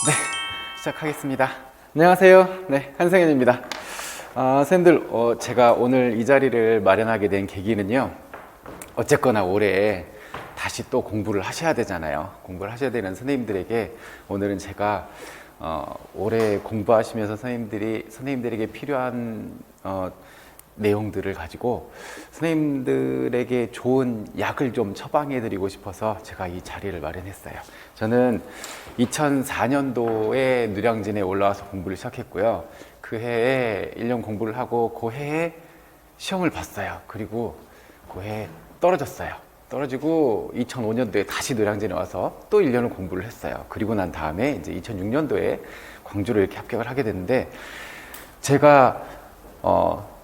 네, 시작하겠습니다. 안녕하세요. 네, 한승현입니다. 선생님들, 제가 오늘 이 자리를 마련하게 된 계기는요. 어쨌거나 올해 다시 또 공부를 하셔야 되잖아요. 공부를 하셔야 되는 선생님들에게 오늘은 제가 올해 공부하시면서 선생님들에게 필요한 내용들을 가지고 선생님들에게 좋은 약을 좀 처방해 드리고 싶어서 제가 이 자리를 마련했어요. 저는 2004년도에 누량진에 올라와서 공부를 시작했고요. 그 해에 1년 공부를 하고 그 해에 시험을 봤어요. 그리고 그 해에 떨어졌어요. 떨어지고 2005년도에 다시 누량진에 와서 또 1년을 공부를 했어요. 그리고 난 다음에 이제 2006년도에 광주로 이렇게 합격을 하게 됐는데, 제가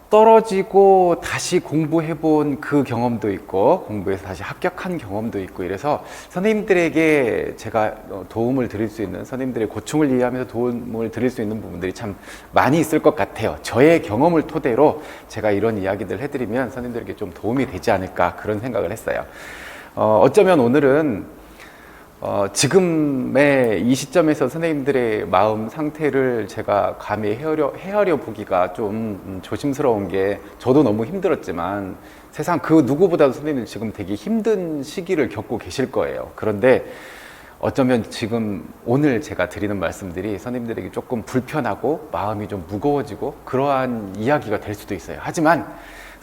떨어지고 다시 공부해본 그 경험도 있고 공부해서 다시 합격한 경험도 있고, 이래서 선생님들에게 제가 도움을 드릴 수 있는, 선생님들의 고충을 이해하면서 도움을 드릴 수 있는 부분들이 참 많이 있을 것 같아요. 저의 경험을 토대로 제가 이런 이야기들 해드리면 선생님들에게 좀 도움이 되지 않을까, 그런 생각을 했어요. 어쩌면 오늘은 지금의 이 시점에서 선생님들의 마음 상태를 제가 감히 헤아려 보기가 좀 조심스러운 게, 저도 너무 힘들었지만 세상 그 누구보다도 선생님들 지금 되게 힘든 시기를 겪고 계실 거예요. 그런데 어쩌면 지금 오늘 제가 드리는 말씀들이 선생님들에게 조금 불편하고 마음이 좀 무거워지고 그러한 이야기가 될 수도 있어요. 하지만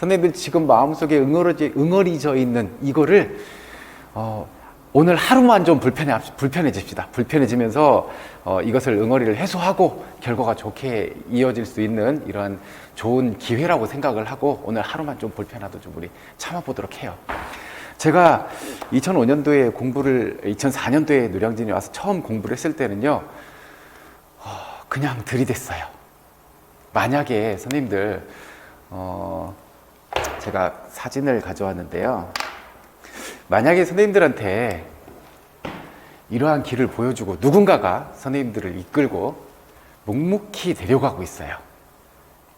선생님들 지금 마음속에 응어리져 있는 이거를 오늘 하루만 좀 불편해집시다. 불편해지면서 이것을 응어리를 해소하고 결과가 좋게 이어질 수 있는 이런 좋은 기회라고 생각을 하고, 오늘 하루만 좀 불편하도 좀 우리 참아보도록 해요. 제가 2005년도에 2004년도에 누량진에 와서 처음 공부를 했을 때는요, 그냥 들이댔어요. 만약에 선생님들, 제가 사진을 가져왔는데요. 만약에 선생님들한테 이러한 길을 보여주고 누군가가 선생님들을 이끌고 묵묵히 데려가고 있어요.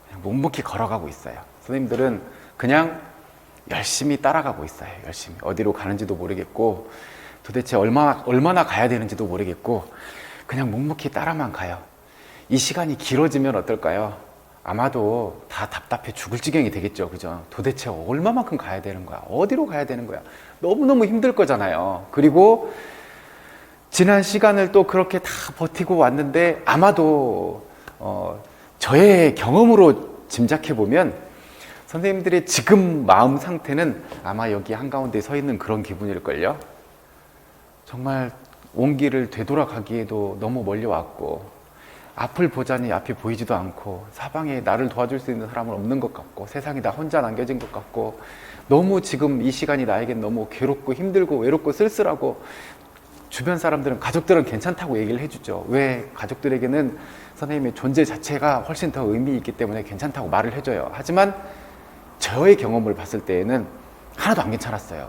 그냥 묵묵히 걸어가고 있어요. 선생님들은 그냥 열심히 따라가고 있어요. 열심히. 어디로 가는지도 모르겠고 도대체 얼마나 가야 되는지도 모르겠고 그냥 묵묵히 따라만 가요. 이 시간이 길어지면 어떨까요? 아마도 다 답답해 죽을 지경이 되겠죠. 그죠? 도대체 얼마만큼 가야 되는 거야? 어디로 가야 되는 거야? 너무너무 힘들 거잖아요. 그리고 지난 시간을 또 그렇게 다 버티고 왔는데, 아마도 저의 경험으로 짐작해 보면 선생님들의 지금 마음 상태는 아마 여기 한가운데 서 있는 그런 기분일걸요. 정말 온 길을 되돌아가기에도 너무 멀리 왔고, 앞을 보자니 앞이 보이지도 않고, 사방에 나를 도와줄 수 있는 사람은 없는 것 같고, 세상이 다 혼자 남겨진 것 같고, 너무 지금 이 시간이 나에겐 너무 괴롭고 힘들고 외롭고 쓸쓸하고, 주변 사람들은, 가족들은 괜찮다고 얘기를 해주죠. 왜? 가족들에게는 선생님의 존재 자체가 훨씬 더 의미 있기 때문에 괜찮다고 말을 해줘요. 하지만 저의 경험을 봤을 때에는 하나도 안 괜찮았어요.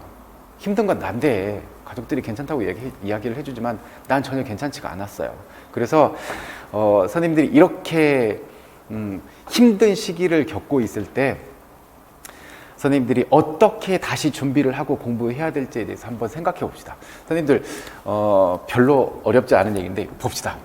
힘든 건 난데 가족들이 괜찮다고 이야기를 해주지만 난 전혀 괜찮지가 않았어요. 그래서 선생님들이 이렇게 힘든 시기를 겪고 있을 때 선생님들이 어떻게 다시 준비를 하고 공부해야 될지에 대해서 한번 생각해 봅시다. 선생님들 별로 어렵지 않은 얘기인데 봅시다.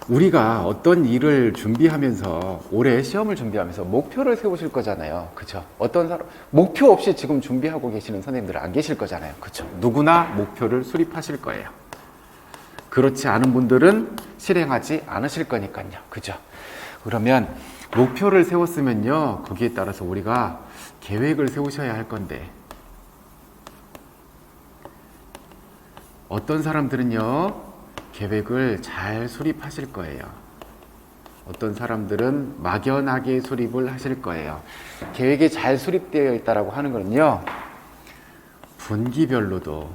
우리가 어떤 일을 준비하면서, 올해 시험을 준비하면서 목표를 세우실 거잖아요. 그렇죠? 어떤 사람 목표 없이 지금 준비하고 계시는 선생님들은 안 계실 거잖아요. 그렇죠? 누구나 목표를 수립하실 거예요. 그렇지 않은 분들은 실행하지 않으실 거니까요. 그죠? 그러면 목표를 세웠으면요, 거기에 따라서 우리가 계획을 세우셔야 할 건데, 어떤 사람들은요 계획을 잘 수립하실 거예요. 어떤 사람들은 막연하게 수립을 하실 거예요. 계획이 잘 수립되어 있다라고 하는 거는요, 분기별로도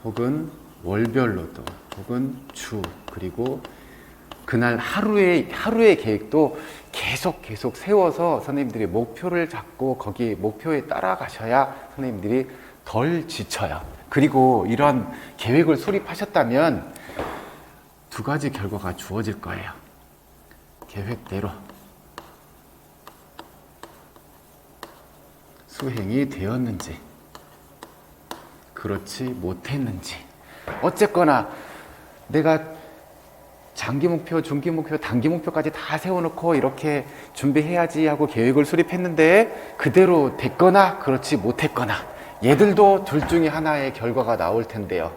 혹은 월별로도 혹은 주, 그리고 그날 하루의 계획도 계속 세워서 선생님들이 목표를 잡고 거기 목표에 따라가셔야 선생님들이 덜 지쳐요. 그리고 이런 계획을 수립하셨다면 두 가지 결과가 주어질 거예요. 계획대로 수행이 되었는지, 그렇지 못했는지. 어쨌거나 내가 장기 목표, 중기 목표, 단기 목표까지 다 세워놓고 이렇게 준비해야지 하고 계획을 수립했는데 그대로 됐거나 그렇지 못했거나 얘들도 둘 중에 하나의 결과가 나올 텐데요.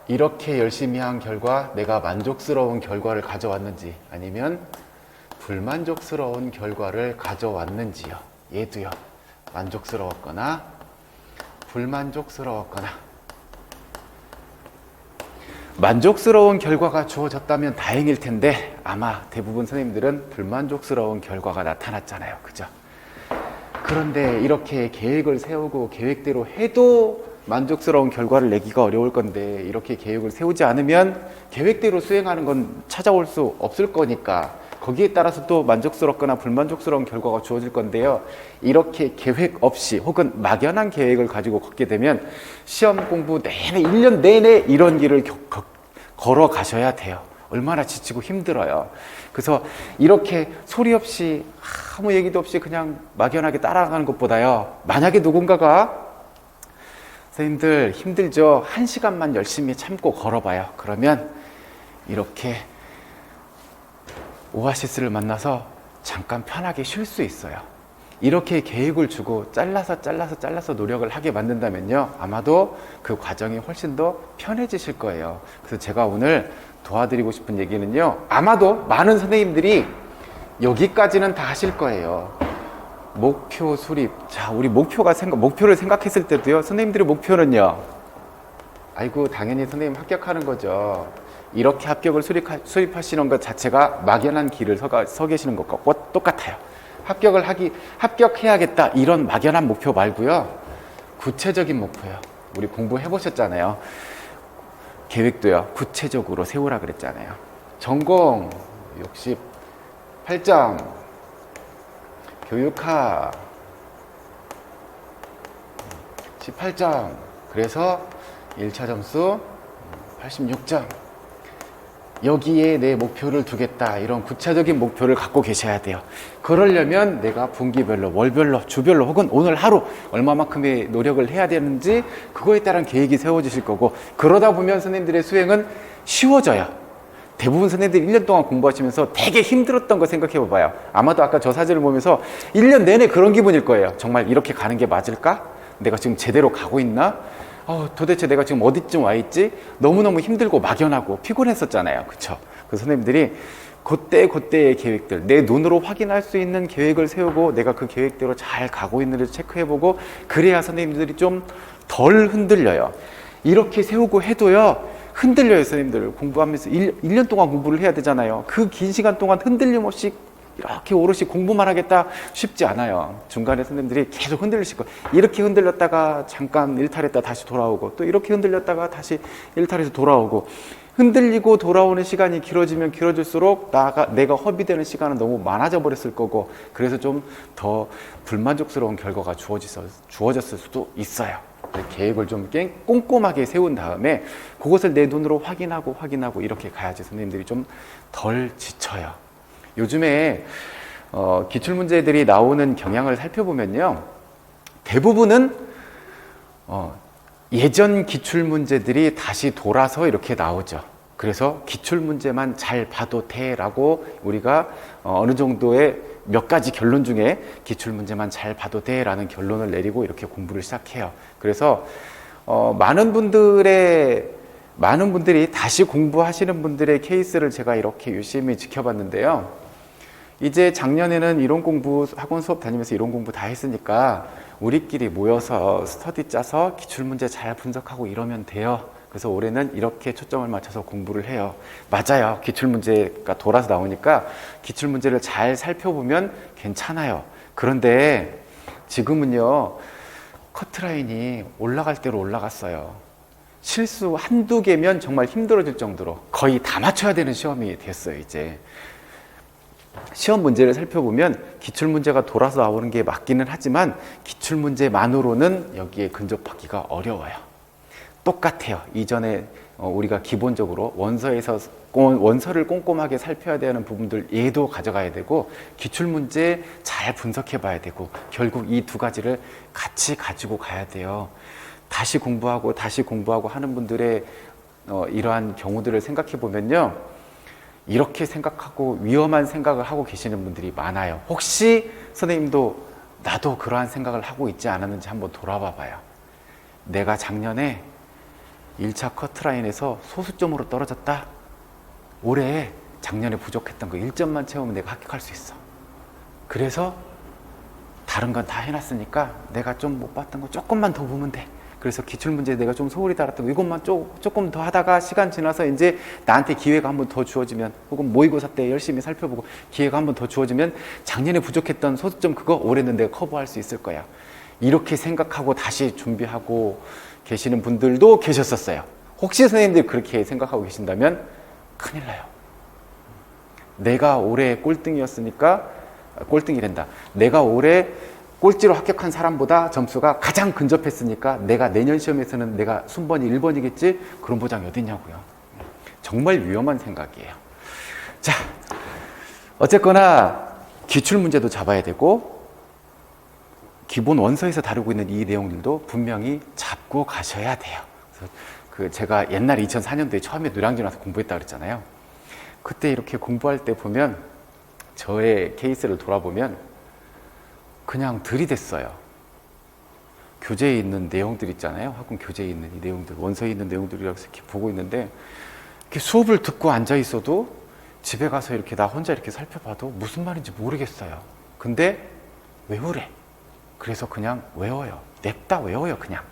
이렇게 열심히 한 결과 내가 만족스러운 결과를 가져왔는지 아니면 불만족스러운 결과를 가져왔는지요. 얘도요. 만족스러웠거나 불만족스러웠거나. 만족스러운 결과가 주어졌다면 다행일 텐데 아마 대부분 선생님들은 불만족스러운 결과가 나타났잖아요. 그죠? 그런데 이렇게 계획을 세우고 계획대로 해도 만족스러운 결과를 내기가 어려울 건데 이렇게 계획을 세우지 않으면 계획대로 수행하는 건 찾아올 수 없을 거니까 거기에 따라서 또 만족스럽거나 불만족스러운 결과가 주어질 건데요. 이렇게 계획 없이 혹은 막연한 계획을 가지고 걷게 되면 시험 공부 내내 1년 내내 이런 길을 걸어 가셔야 돼요. 얼마나 지치고 힘들어요. 그래서 이렇게 소리 없이 아무 얘기도 없이 그냥 막연하게 따라가는 것보다요. 만약에 누군가가 선생님들 힘들죠? 1시간만 열심히 참고 걸어봐요. 그러면 이렇게 오아시스를 만나서 잠깐 편하게 쉴 수 있어요. 이렇게 계획을 주고 잘라서 노력을 하게 만든다면요. 아마도 그 과정이 훨씬 더 편해지실 거예요. 그래서 제가 오늘 도와드리고 싶은 얘기는요. 아마도 많은 선생님들이 여기까지는 다 하실 거예요. 목표 수립. 자, 우리 목표를 생각했을 때도요. 선생님들의 목표는요. 아이고, 당연히 선생님 합격하는 거죠. 이렇게 합격을 수립하시는 것 자체가 막연한 길을 서 계시는 것과 똑같아요. 합격해야겠다. 이런 막연한 목표 말고요. 구체적인 목표요. 우리 공부해 보셨잖아요. 계획도요. 구체적으로 세우라 그랬잖아요. 전공 68점. 교육학 18점. 그래서 1차 점수 86점. 여기에 내 목표를 두겠다. 이런 구체적인 목표를 갖고 계셔야 돼요. 그러려면 내가 분기별로, 월별로, 주별로 혹은 오늘 하루 얼마만큼의 노력을 해야 되는지 그거에 따른 계획이 세워지실 거고 그러다 보면 선생님들의 수행은 쉬워져요. 대부분 선생님들이 1년 동안 공부하시면서 되게 힘들었던 거 생각해 봐봐요. 아마도 아까 저 사진을 보면서 1년 내내 그런 기분일 거예요. 정말 이렇게 가는 게 맞을까? 내가 지금 제대로 가고 있나? 도대체 내가 지금 어디쯤 와 있지? 너무너무 힘들고 막연하고 피곤했었잖아요. 그쵸? 그래서 선생님들이 그때의 계획들, 내 눈으로 확인할 수 있는 계획을 세우고 내가 그 계획대로 잘 가고 있는지 체크해보고 그래야 선생님들이 좀 덜 흔들려요. 이렇게 세우고 해도요. 흔들려요. 선생님들 공부하면서 1년 동안 공부를 해야 되잖아요. 그 긴 시간 동안 흔들림 없이 이렇게 오롯이 공부만 하겠다 쉽지 않아요. 중간에 선생님들이 계속 흔들리실 거예요. 이렇게 흔들렸다가 잠깐 일탈했다 다시 돌아오고 또 이렇게 흔들렸다가 다시 일탈해서 돌아오고 흔들리고 돌아오는 시간이 길어지면 길어질수록 내가 허비되는 시간은 너무 많아져 버렸을 거고 그래서 좀 더 불만족스러운 결과가 주어졌을 수도 있어요. 계획을 좀 꼼꼼하게 세운 다음에 그것을 내 눈으로 확인하고 이렇게 가야지 선생님들이 좀 덜 지쳐요. 요즘에 기출문제들이 나오는 경향을 살펴보면요. 대부분은 예전 기출문제들이 다시 돌아서 이렇게 나오죠. 그래서 기출문제만 잘 봐도 돼라고 우리가 어느 정도의 몇 가지 결론 중에 기출문제만 잘 봐도 돼라는 결론을 내리고 이렇게 공부를 시작해요. 그래서 많은 분들이 다시 공부하시는 분들의 케이스를 제가 이렇게 유심히 지켜봤는데요. 이제 작년에는 이론 공부 학원 수업 다니면서 이론 공부 다 했으니까 우리끼리 모여서 스터디 짜서 기출문제 잘 분석하고 이러면 돼요. 그래서 올해는 이렇게 초점을 맞춰서 공부를 해요. 맞아요. 기출문제가 돌아서 나오니까 기출문제를 잘 살펴보면 괜찮아요. 그런데 지금은요. 커트라인이 올라갈 대로 올라갔어요. 실수 한두 개면 정말 힘들어질 정도로 거의 다 맞춰야 되는 시험이 됐어요. 이제 시험 문제를 살펴보면 기출문제가 돌아서 나오는 게 맞기는 하지만 기출문제만으로는 여기에 근접하기가 어려워요. 똑같아요. 이전에 우리가 기본적으로 원서를 꼼꼼하게 살펴야 되는 부분들 얘도 가져가야 되고 기출문제 잘 분석해 봐야 되고 결국 이 두 가지를 같이 가지고 가야 돼요. 다시 공부하고 하는 분들의 이러한 경우들을 생각해 보면요, 이렇게 생각하고 위험한 생각을 하고 계시는 분들이 많아요. 혹시 선생님도 나도 그러한 생각을 하고 있지 않았는지 한번 돌아봐 봐요. 내가 작년에 1차 커트라인에서 소수점으로 떨어졌다. 올해 작년에 부족했던 거 1점만 채우면 내가 합격할 수 있어. 그래서 다른 건 다 해놨으니까 내가 좀 못 봤던 거 조금만 더 보면 돼. 그래서 기출문제 내가 좀 소홀히 달았던 거 이것만 조금 더 하다가 시간 지나서 이제 나한테 기회가 한 번 더 주어지면, 혹은 모의고사 때 열심히 살펴보고 기회가 한 번 더 주어지면 작년에 부족했던 소수점 그거 올해는 내가 커버할 수 있을 거야. 이렇게 생각하고 다시 준비하고 계시는 분들도 계셨었어요. 혹시 선생님들이 그렇게 생각하고 계신다면 큰일 나요. 내가 올해 꼴등이었으니까, 꼴등이란다. 내가 올해 꼴찌로 합격한 사람보다 점수가 가장 근접했으니까 내가 내년 시험에서는 내가 순번이 1번이겠지? 그런 보장이 어딨냐고요. 정말 위험한 생각이에요. 자, 어쨌거나 기출문제도 잡아야 되고 기본 원서에서 다루고 있는 이 내용들도 분명히 잡고 가셔야 돼요. 그래서 제가 옛날에 2004년도에 처음에 노량진 와서 공부했다 그랬잖아요. 그때 이렇게 공부할 때 보면, 저의 케이스를 돌아보면 그냥 들이댔어요. 교재에 있는 내용들 있잖아요. 학원 교재에 있는 이 내용들, 원서에 있는 내용들이라고 이렇게 보고 있는데, 이렇게 수업을 듣고 앉아 있어도 집에 가서 이렇게 나 혼자 이렇게 살펴봐도 무슨 말인지 모르겠어요. 근데 외우래. 그래서 그냥 외워요. 냅다 외워요. 그냥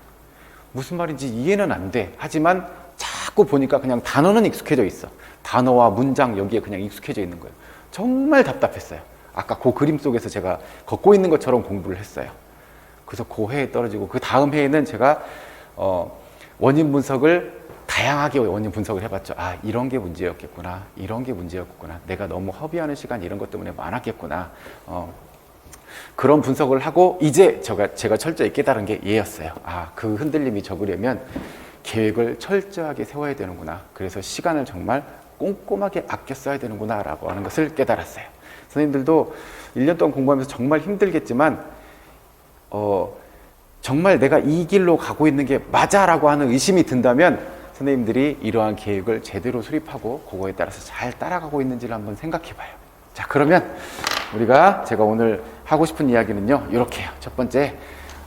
무슨 말인지 이해는 안 돼. 하지만 자꾸 보니까 그냥 단어는 익숙해져 있어. 단어와 문장 여기에 그냥 익숙해져 있는 거예요. 정말 답답했어요. 아까 그 그림 속에서 제가 걷고 있는 것처럼 공부를 했어요. 그래서 그 해에 떨어지고, 그 다음 해에는 제가 원인 분석을 다양하게 원인 분석을 해봤죠. 아, 이런 게 문제였겠구나. 이런 게 문제였구나. 내가 너무 허비하는 시간 이런 것 때문에 많았겠구나. 그런 분석을 하고 이제 제가 철저히 깨달은 게 얘였어요. 아, 그 흔들림이 적으려면 계획을 철저하게 세워야 되는구나. 그래서 시간을 정말 꼼꼼하게 아껴 써야 되는구나 라고 하는 것을 깨달았어요. 선생님들도 1년 동안 공부하면서 정말 힘들겠지만 정말 내가 이 길로 가고 있는 게 맞아 라고 하는 의심이 든다면 선생님들이 이러한 계획을 제대로 수립하고 그거에 따라서 잘 따라가고 있는지를 한번 생각해 봐요. 자, 그러면 제가 오늘 하고 싶은 이야기는요, 이렇게요. 첫 번째,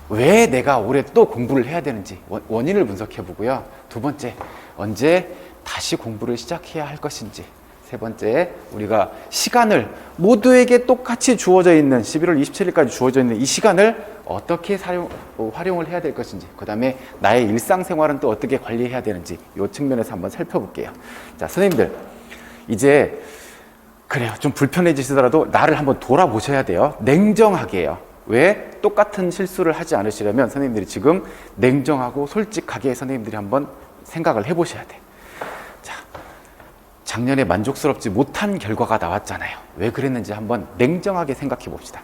왜 내가 올해 또 공부를 해야 되는지 원인을 분석해 보고요. 두 번째, 언제 다시 공부를 시작해야 할 것인지. 세 번째, 우리가 시간을 모두에게 똑같이 주어져 있는 11월 27일까지 주어져 있는 이 시간을 어떻게 활용을 해야 될 것인지, 그 다음에 나의 일상생활은 또 어떻게 관리해야 되는지, 이 측면에서 한번 살펴볼게요. 자, 선생님들, 이제 그래요. 좀 불편해지시더라도 나를 한번 돌아보셔야 돼요. 냉정하게요. 왜? 똑같은 실수를 하지 않으시려면 선생님들이 지금 냉정하고 솔직하게 선생님들이 한번 생각을 해보셔야 돼. 자, 작년에 만족스럽지 못한 결과가 나왔잖아요. 왜 그랬는지 한번 냉정하게 생각해 봅시다.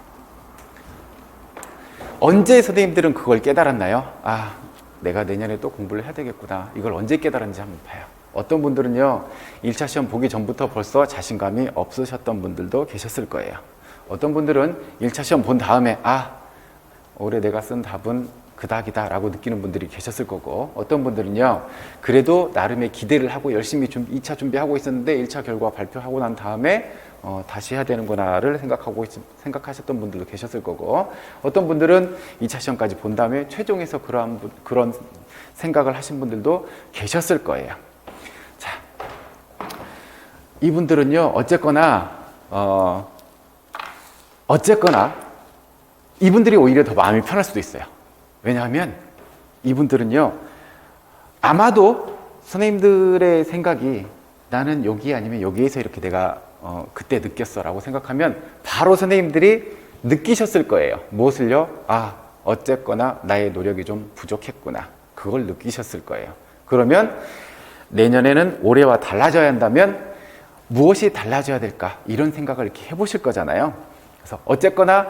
언제 선생님들은 그걸 깨달았나요? 아, 내가 내년에 또 공부를 해야 되겠구나. 이걸 언제 깨달았는지 한번 봐요. 어떤 분들은요, 1차 시험 보기 전부터 벌써 자신감이 없으셨던 분들도 계셨을 거예요. 어떤 분들은 1차 시험 본 다음에 올해 내가 쓴 답은 그닥이다 라고 느끼는 분들이 계셨을 거고, 어떤 분들은요, 그래도 나름의 기대를 하고 열심히 2차 준비하고 있었는데 1차 결과 발표하고 난 다음에 다시 해야 되는구나를 생각하셨던 분들도 계셨을 거고, 어떤 분들은 2차 시험까지 본 다음에 최종에서 그런 생각을 하신 분들도 계셨을 거예요. 자, 이분들은요, 어쨌거나 이분들이 오히려 더 마음이 편할 수도 있어요. 왜냐하면 이분들은요, 아마도 선생님들의 생각이 나는 여기 아니면 여기에서 이렇게 내가 그때 느꼈어 라고 생각하면 바로 선생님들이 느끼셨을 거예요. 무엇을요? 어쨌거나 나의 노력이 좀 부족했구나. 그걸 느끼셨을 거예요. 그러면 내년에는 올해와 달라져야 한다면 무엇이 달라져야 될까? 이런 생각을 이렇게 해보실 거잖아요. 그래서 어쨌거나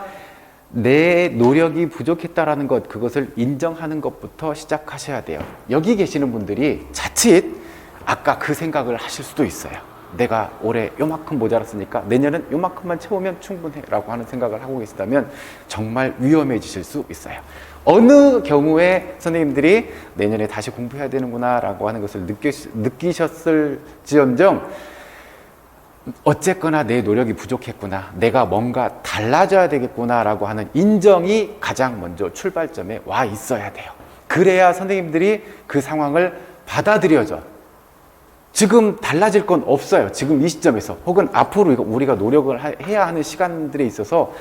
내 노력이 부족했다라는 것, 그것을 인정하는 것부터 시작하셔야 돼요. 여기 계시는 분들이 자칫 아까 그 생각을 하실 수도 있어요. 내가 올해 요만큼 모자랐으니까 내년은 요만큼만 채우면 충분해 라고 하는 생각을 하고 계시다면 정말 위험해지실 수 있어요. 어느 경우에 선생님들이 내년에 다시 공부해야 되는구나 라고 하는 것을 느끼셨을지언정 어쨌거나 내 노력이 부족했구나, 내가 뭔가 달라져야 되겠구나 라고 하는 인정이 가장 먼저 출발점에 와 있어야 돼요. 그래야 선생님들이 그 상황을 받아들여줘. 지금 달라질 건 없어요. 지금 이 시점에서 혹은 앞으로 우리가 노력을 해야 하는 시간들에 있어서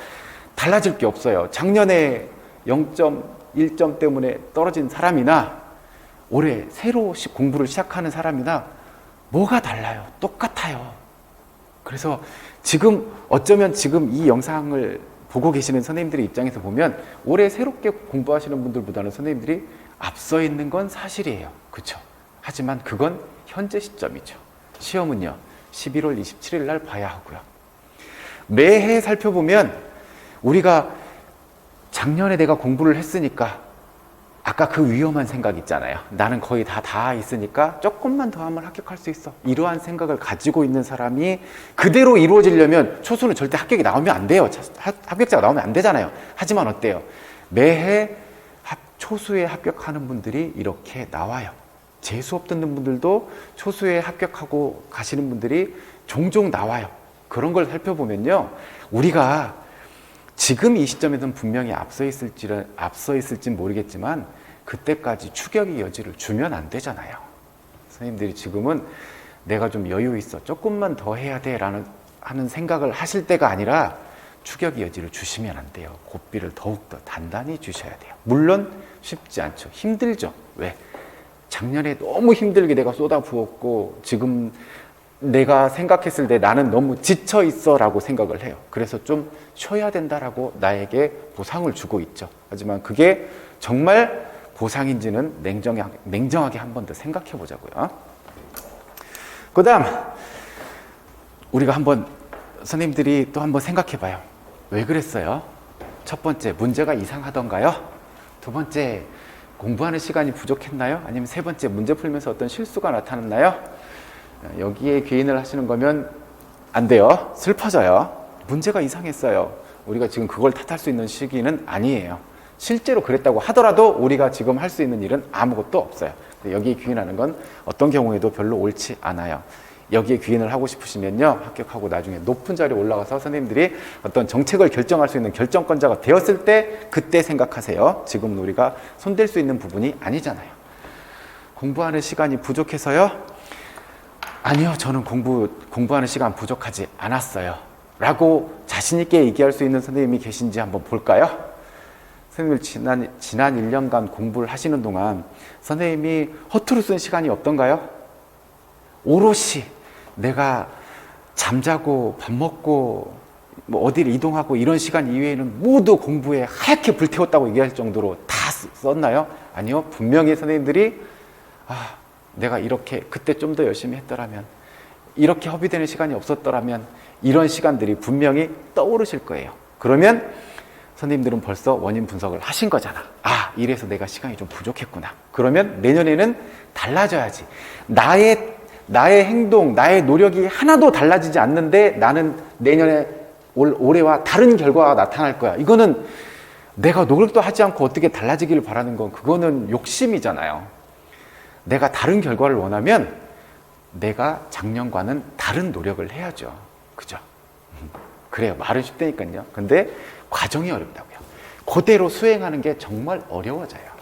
달라질 게 없어요. 작년에 0.1점 때문에 떨어진 사람이나 올해 새로 공부를 시작하는 사람이나 뭐가 달라요? 똑같아요. 그래서 지금 어쩌면 지금 이 영상을 보고 계시는 선생님들의 입장에서 보면 올해 새롭게 공부하시는 분들보다는 선생님들이 앞서 있는 건 사실이에요. 그렇죠? 하지만 그건 현재 시점이죠. 시험은요 11월 27일 날 봐야 하고요. 매해 살펴보면 우리가 작년에 내가 공부를 했으니까 아까 그 위험한 생각 있잖아요. 나는 거의 다 있으니까 조금만 더 하면 합격할 수 있어. 이러한 생각을 가지고 있는 사람이 그대로 이루어지려면 초수는 절대 합격이 나오면 안 돼요. 합격자가 나오면 안 되잖아요. 하지만 어때요? 매해 초수에 합격하는 분들이 이렇게 나와요. 재수업 듣는 분들도 초수에 합격하고 가시는 분들이 종종 나와요. 그런 걸 살펴보면요, 우리가 지금 이 시점에서는 분명히 앞서 있을지는 모르겠지만 그때까지 추격의 여지를 주면 안 되잖아요. 선생님들이 지금은 내가 좀 여유 있어, 조금만 더 해야 돼 하는 생각을 하실 때가 아니라 추격의 여지를 주시면 안 돼요. 고삐를 더욱더 단단히 주셔야 돼요. 물론 쉽지 않죠. 힘들죠. 왜? 작년에 너무 힘들게 내가 쏟아부었고 지금 내가 생각했을 때 나는 너무 지쳐 있어 라고 생각을 해요. 그래서 좀 쉬어야 된다라고 나에게 보상을 주고 있죠. 하지만 그게 정말 보상인지는 냉정하게 한 번 더 생각해 보자고요. 그 다음 우리가 한번 선생님들이 또 한번 생각해 봐요. 왜 그랬어요? 첫 번째, 문제가 이상하던가요? 두 번째, 공부하는 시간이 부족했나요? 아니면 세 번째, 문제 풀면서 어떤 실수가 나타났나요? 여기에 귀인을 하시는 거면 안 돼요. 슬퍼져요. 문제가 이상했어요. 우리가 지금 그걸 탓할 수 있는 시기는 아니에요. 실제로 그랬다고 하더라도 우리가 지금 할 수 있는 일은 아무것도 없어요. 여기에 귀인하는 건 어떤 경우에도 별로 옳지 않아요. 여기에 귀인을 하고 싶으시면요, 합격하고 나중에 높은 자리에 올라가서 선생님들이 어떤 정책을 결정할 수 있는 결정권자가 되었을 때 그때 생각하세요. 지금은 우리가 손댈 수 있는 부분이 아니잖아요. 공부하는 시간이 부족해서요? 아니요, 저는 공부하는 시간 부족하지 않았어요 라고 자신 있게 얘기할 수 있는 선생님이 계신지 한번 볼까요? 선생님을 지난 1년간 공부를 하시는 동안 선생님이 허투루 쓴 시간이 없던가요? 오롯이 내가 잠자고 밥 먹고 뭐 어디를 이동하고 이런 시간 이외에는 모두 공부에 하얗게 불태웠다고 얘기할 정도로 다 썼나요? 아니요, 분명히 선생님들이 내가 이렇게 그때 좀 더 열심히 했더라면, 이렇게 허비되는 시간이 없었더라면, 이런 시간들이 분명히 떠오르실 거예요. 그러면 선생님들은 벌써 원인 분석을 하신 거잖아. 이래서 내가 시간이 좀 부족했구나. 그러면 내년에는 달라져야지. 나의 행동, 나의 노력이 하나도 달라지지 않는데 나는 내년에 올해와 다른 결과가 나타날 거야. 이거는 내가 노력도 하지 않고 어떻게 달라지기를 바라는 건 그거는 욕심이잖아요. 내가 다른 결과를 원하면 내가 작년과는 다른 노력을 해야죠. 그죠? 그래요. 말은 쉽다니까요. 근데 과정이 어렵다고요. 그대로 수행하는 게 정말 어려워져요.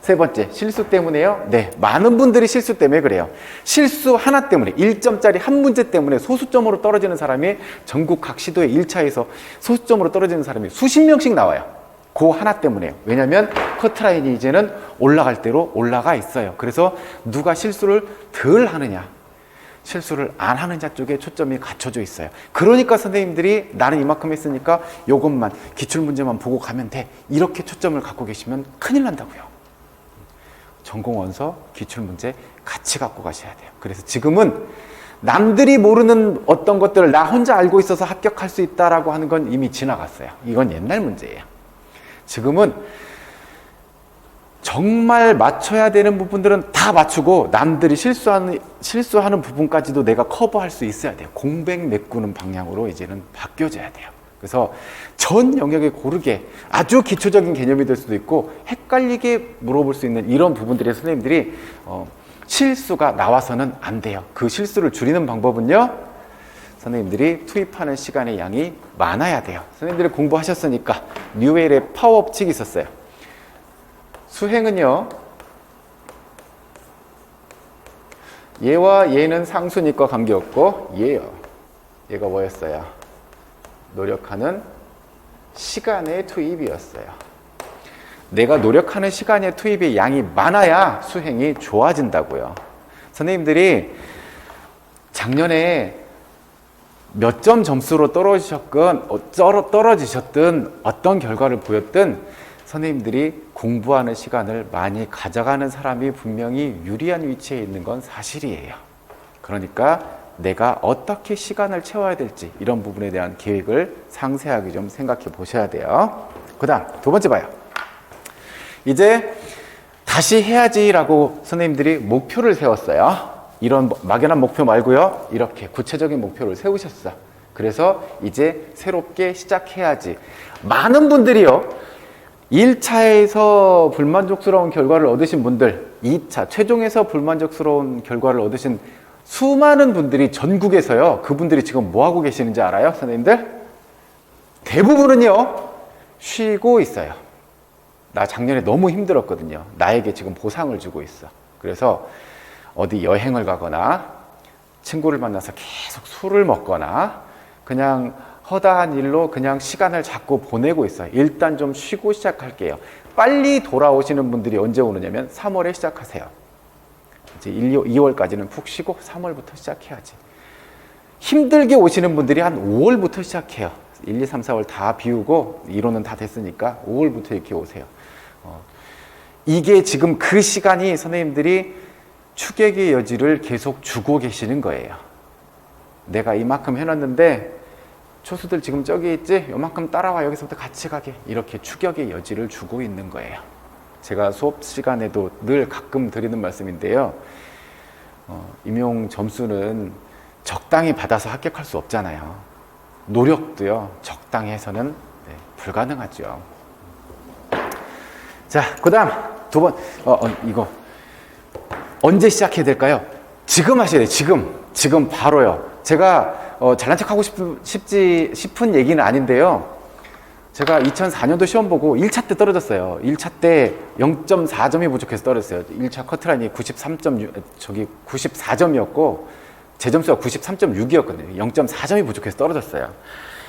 세 번째, 실수 때문에요? 네, 많은 분들이 실수 때문에 그래요. 실수 하나 때문에, 1점짜리 한 문제 때문에 소수점으로 떨어지는 사람이 전국 각 시도의 1차에서 소수점으로 떨어지는 사람이 수십 명씩 나와요. 그 하나 때문에요. 왜냐하면 커트라인이 이제는 올라갈 대로 올라가 있어요. 그래서 누가 실수를 덜 하느냐, 실수를 안 하는 자 쪽에 초점이 갖춰져 있어요. 그러니까 선생님들이 나는 이만큼 했으니까 요것만, 기출문제만 보고 가면 돼, 이렇게 초점을 갖고 계시면 큰일 난다고요. 전공원서, 기출문제 같이 갖고 가셔야 돼요. 그래서 지금은 남들이 모르는 어떤 것들을 나 혼자 알고 있어서 합격할 수 있다라고 하는 건 이미 지나갔어요. 이건 옛날 문제예요. 지금은 정말 맞춰야 되는 부분들은 다 맞추고 남들이 실수하는 부분까지도 내가 커버할 수 있어야 돼요. 공백 메꾸는 방향으로 이제는 바뀌어져야 돼요. 그래서 전 영역에 고르게 아주 기초적인 개념이 될 수도 있고 헷갈리게 물어볼 수 있는 이런 부분들의 선생님들이 실수가 나와서는 안 돼요. 그 실수를 줄이는 방법은요, 선생님들이 투입하는 시간의 양이 많아야 돼요. 선생님들이 공부하셨으니까 뉴웰의 파워 법칙이 있었어요. 수행은요, 얘와 얘는 상수니까 관계없고 얘요. 얘가 뭐였어요? 노력하는 시간의 투입이었어요. 내가 노력하는 시간의 투입의 양이 많아야 수행이 좋아진다고요. 선생님들이 작년에 몇 점 점수로 떨어지셨든 어떤 결과를 보였든 선생님들이 공부하는 시간을 많이 가져가는 사람이 분명히 유리한 위치에 있는 건 사실이에요. 그러니까 내가 어떻게 시간을 채워야 될지 이런 부분에 대한 계획을 상세하게 좀 생각해 보셔야 돼요. 그 다음 두 번째 봐요. 이제 다시 해야지라고 선생님들이 목표를 세웠어요. 이런 막연한 목표 말고요, 이렇게 구체적인 목표를 세우셨어. 그래서 이제 새롭게 시작해야지. 많은 분들이요, 1차에서 불만족스러운 결과를 얻으신 분들, 2차 최종에서 불만족스러운 결과를 얻으신 수많은 분들이 전국에서요, 그분들이 지금 뭐 하고 계시는지 알아요, 선생님들? 대부분은요, 쉬고 있어요. 나 작년에 너무 힘들었거든요. 나에게 지금 보상을 주고 있어. 그래서 어디 여행을 가거나 친구를 만나서 계속 술을 먹거나 그냥 허다한 일로 그냥 시간을 자꾸 보내고 있어요. 일단 좀 쉬고 시작할게요. 빨리 돌아오시는 분들이 언제 오느냐면 3월에 시작하세요. 이제 2월까지는 푹 쉬고 3월부터 시작해야지. 힘들게 오시는 분들이 한 5월부터 시작해요. 1, 2, 3, 4월 다 비우고 이론은 다 됐으니까 5월부터 이렇게 오세요. 이게 지금 그 시간이 선생님들이 추격의 여지를 계속 주고 계시는 거예요. 내가 이만큼 해놨는데 초수들 지금 저기 있지? 요만큼 따라와, 여기서부터 같이 가게. 이렇게 추격의 여지를 주고 있는 거예요. 제가 수업 시간에도 늘 가끔 드리는 말씀인데요, 임용 점수는 적당히 받아서 합격할 수 없잖아요. 노력도요, 적당히 해서는 불가능하죠. 자, 그 다음 두 번, 이거 언제 시작해야 될까요? 지금 하셔야 돼요. 지금 바로요. 제가 잘난 척하고 싶은 얘기는 아닌데요, 제가 2004년도 시험 보고 1차 때 떨어졌어요. 1차 때 0.4점이 부족해서 떨어졌어요. 1차 커트라인이 94점이었고 제 점수가 93.6이었거든요. 0.4점이 부족해서 떨어졌어요.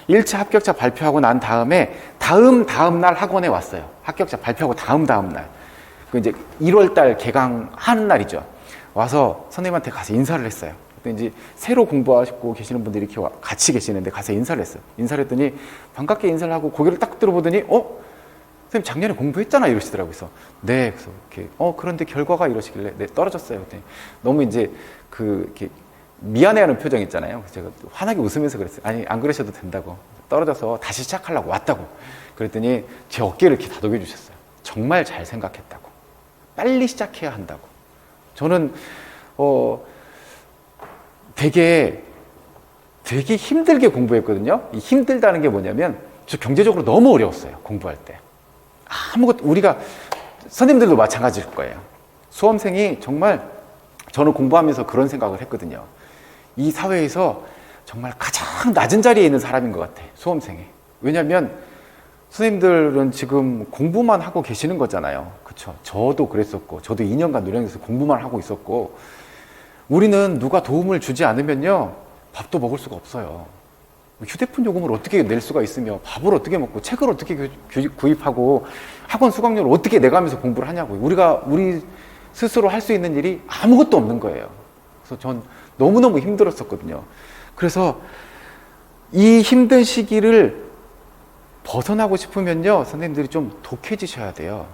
1차 합격자 발표하고 난 다음에 다음 날 학원에 왔어요. 합격자 발표하고 다음 날. 그 이제 1월 달 개강하는 날이죠. 와서 선생님한테 가서 인사를 했어요. 그때 이제 새로 공부하시고 계시는 분들이 이렇게 같이 계시는데 가서 인사를 했어요. 인사를 했더니 반갑게 인사를 하고 고개를 딱 들어보더니 선생님 작년에 공부했잖아 이러시더라고요. 그래서 네. 그래서 이렇게 그런데 결과가 이러시길래 네, 떨어졌어요. 그랬더니 너무 이제 이렇게 미안해하는 표정 있잖아요. 그래서 제가 환하게 웃으면서 그랬어요. 아니, 안 그러셔도 된다고. 떨어져서 다시 시작하려고 왔다고. 그랬더니 제 어깨를 이렇게 다독여 주셨어요. 정말 잘 생각했다고. 빨리 시작해야 한다고. 저는 되게 힘들게 공부했거든요. 이 힘들다는 게 뭐냐면 저 경제적으로 너무 어려웠어요. 공부할 때. 우리가 선생님들도 마찬가지일 거예요. 수험생이 정말, 저는 공부하면서 그런 생각을 했거든요. 이 사회에서 정말 가장 낮은 자리에 있는 사람인 것 같아, 수험생이. 왜냐하면 선생님들은 지금 공부만 하고 계시는 거잖아요. 그렇죠? 저도 그랬었고, 저도 2년간 노량에서 공부만 하고 있었고, 우리는 누가 도움을 주지 않으면요, 밥도 먹을 수가 없어요. 휴대폰 요금을 어떻게 낼 수가 있으며, 밥을 어떻게 먹고, 책을 어떻게 구입하고, 학원 수강료를 어떻게 내가면서 공부를 하냐고요. 우리 스스로 할 수 있는 일이 아무것도 없는 거예요. 그래서 전 너무너무 힘들었었거든요. 그래서 이 힘든 시기를 벗어나고 싶으면요, 선생님들이 좀 독해지셔야 돼요.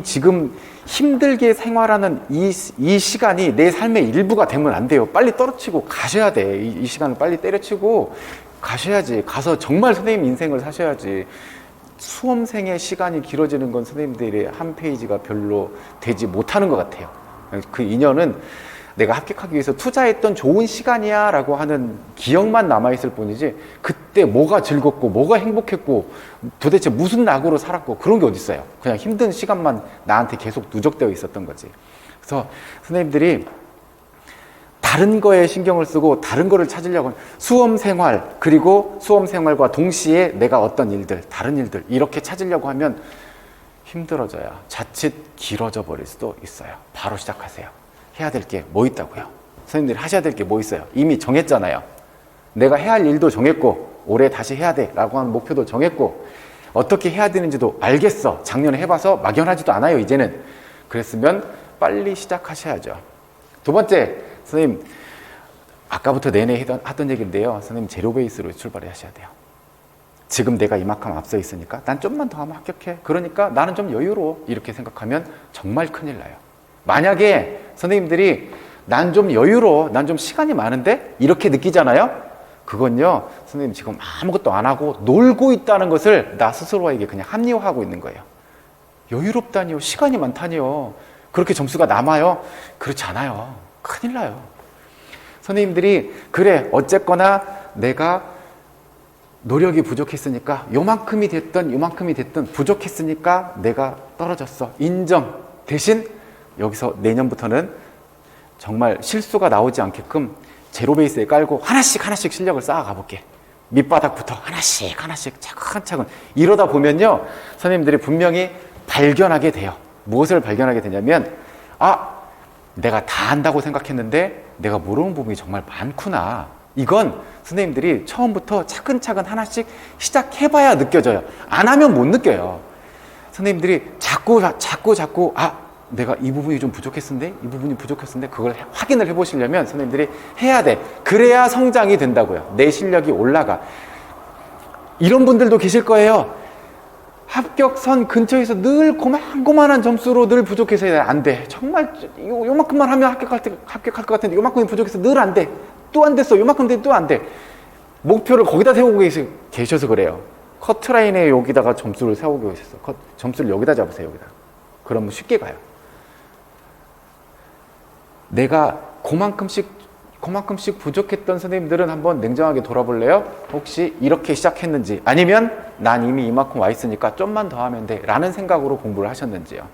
지금 힘들게 생활하는 이 시간이 내 삶의 일부가 되면 안 돼요. 빨리 떨어치고 가셔야 돼. 이 시간을 빨리 때려치고 가셔야지. 가서 정말 선생님 인생을 사셔야지. 수험생의 시간이 길어지는 건 선생님들의 한 페이지가 별로 되지 못하는 것 같아요. 그 2년은 내가 합격하기 위해서 투자했던 좋은 시간이야 라고 하는 기억만 남아있을 뿐이지, 그때 뭐가 즐겁고 뭐가 행복했고 도대체 무슨 낙으로 살았고 그런 게 어디 있어요. 그냥 힘든 시간만 나한테 계속 누적되어 있었던 거지. 그래서 선생님들이 다른 거에 신경을 쓰고 다른 거를 찾으려고 수험 생활, 그리고 수험 생활과 동시에 내가 어떤 일들, 다른 일들 이렇게 찾으려고 하면 힘들어져요. 자칫 길어져 버릴 수도 있어요. 바로 시작하세요. 해야 될 게 뭐 있다고요? 선생님들이 하셔야 될 게 뭐 있어요? 이미 정했잖아요. 내가 해야 할 일도 정했고 올해 다시 해야 돼 라고 하는 목표도 정했고 어떻게 해야 되는지도 알겠어. 작년에 해봐서 막연하지도 않아요 이제는. 그랬으면 빨리 시작하셔야죠. 두 번째, 선생님 아까부터 내내 하던 얘기인데요. 선생님 제로 베이스로 출발하셔야 돼요. 지금 내가 이만큼 앞서 있으니까 난 좀만 더 하면 합격해. 그러니까 나는 좀 여유로워. 이렇게 생각하면 정말 큰일 나요. 만약에 선생님들이 난 좀 여유로워, 난 좀 시간이 많은데 이렇게 느끼잖아요. 그건요, 선생님 지금 아무것도 안 하고 놀고 있다는 것을 나 스스로에게 그냥 합리화하고 있는 거예요. 여유롭다니요, 시간이 많다니요, 그렇게 점수가 남아요? 그렇지 않아요. 큰일 나요. 선생님들이 그래 어쨌거나 내가 노력이 부족했으니까 요만큼이 됐든 부족했으니까 내가 떨어졌어, 인정. 대신 여기서 내년부터는 정말 실수가 나오지 않게끔 제로 베이스에 깔고 하나씩 실력을 쌓아가 볼게. 밑바닥부터 하나씩 차근차근. 이러다 보면요, 선생님들이 분명히 발견하게 돼요. 무엇을 발견하게 되냐면, 아, 내가 다 안다고 생각했는데 내가 모르는 부분이 정말 많구나. 이건 선생님들이 처음부터 차근차근 하나씩 시작해봐야 느껴져요. 안 하면 못 느껴요. 선생님들이 자꾸 내가 이 부분이 좀 부족했는데 이 부분이 부족했는데 그걸 확인을 해보시려면 선생님들이 해야 돼. 그래야 성장이 된다고요. 내 실력이 올라가. 이런 분들도 계실 거예요. 합격선 근처에서 늘 고만고만한 점수로 늘 부족해서 안 돼. 정말 요만큼만 하면 합격할 것 같은데 요만큼이 부족해서 늘 안 돼. 또 안 됐어. 요만큼 돼 또 안 돼. 목표를 거기다 세우고 계셔서 그래요. 커트라인에 여기다가 점수를 세우고 계셨어. 점수를 여기다 잡으세요. 여기다. 그러면 쉽게 가요. 내가 그만큼씩 부족했던 선생님들은 한번 냉정하게 돌아볼래요? 혹시 이렇게 시작했는지, 아니면 난 이미 이만큼 와 있으니까 좀만 더 하면 돼 라는 생각으로 공부를 하셨는지요.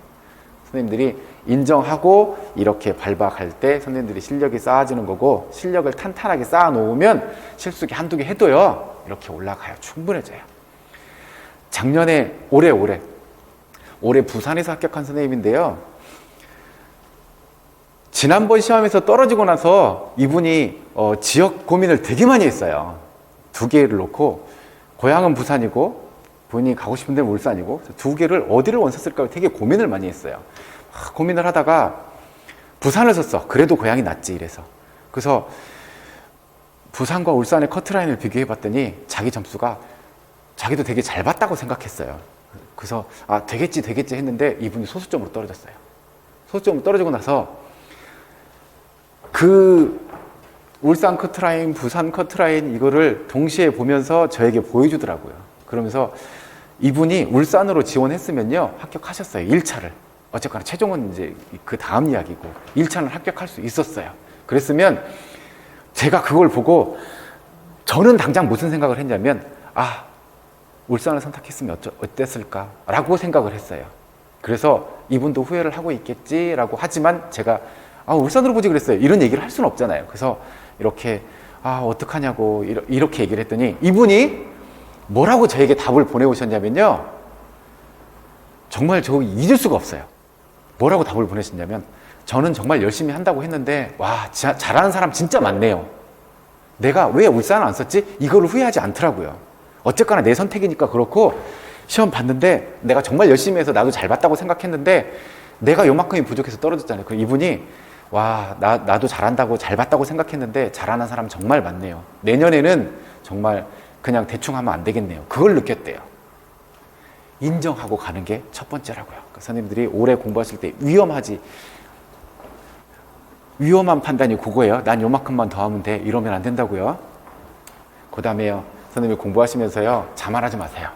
선생님들이 인정하고 이렇게 밟아갈 때 선생님들이 실력이 쌓아지는 거고, 실력을 탄탄하게 쌓아 놓으면 실수기 한두 개 해도요 이렇게 올라가요. 충분해져요. 작년에 올해 부산에서 합격한 선생님인데요, 지난번 시험에서 떨어지고 나서 이분이 지역 고민을 되게 많이 했어요. 두 개를 놓고, 고향은 부산이고 본인이 가고 싶은 데는 울산이고, 두 개를 어디를 원했을까 되게 고민을 많이 했어요. 고민을 하다가 부산을 썼어. 그래도 고향이 낫지 이래서. 그래서 부산과 울산의 커트라인을 비교해 봤더니 자기 점수가 자기도 되게 잘 봤다고 생각했어요. 그래서 아 되겠지 했는데 이분이 소수점으로 떨어졌어요. 소수점으로 떨어지고 나서 그 울산 커트라인, 부산 커트라인 이거를 동시에 보면서 저에게 보여주더라고요. 그러면서 이분이 울산으로 지원했으면요 합격하셨어요. 1차를. 어쨌거나 최종은 이제 그 다음 이야기고 1차는 합격할 수 있었어요. 그랬으면 제가 그걸 보고 저는 당장 무슨 생각을 했냐면, 아 울산을 선택했으면 어땠을까 라고 생각을 했어요. 그래서 이분도 후회를 하고 있겠지라고 하지만 제가 울산으로 보지 그랬어요 이런 얘기를 할 수는 없잖아요. 그래서 이렇게 어떡하냐고 이렇게 얘기를 했더니 이분이 뭐라고 저에게 답을 보내오셨냐면요, 정말 저 잊을 수가 없어요. 뭐라고 답을 보내셨냐면, 저는 정말 열심히 한다고 했는데 와 잘하는 사람 진짜 많네요. 내가 왜 울산을 안 썼지? 이거를 후회하지 않더라고요. 어쨌거나 내 선택이니까 그렇고, 시험 봤는데 내가 정말 열심히 해서 나도 잘 봤다고 생각했는데 내가 요만큼이 부족해서 떨어졌잖아요. 그리고 이분이 와 나도 잘한다고 잘 봤다고 생각했는데 잘하는 사람 정말 많네요. 내년에는 정말 그냥 대충 하면 안 되겠네요. 그걸 느꼈대요. 인정하고 가는 게 첫 번째라고요. 그러니까 선생님들이 올해 공부하실 때 위험한 판단이 그거예요. 난 요만큼만 더 하면 돼 이러면 안 된다고요. 그 다음에요, 선생님이 공부하시면서요 자만하지 마세요.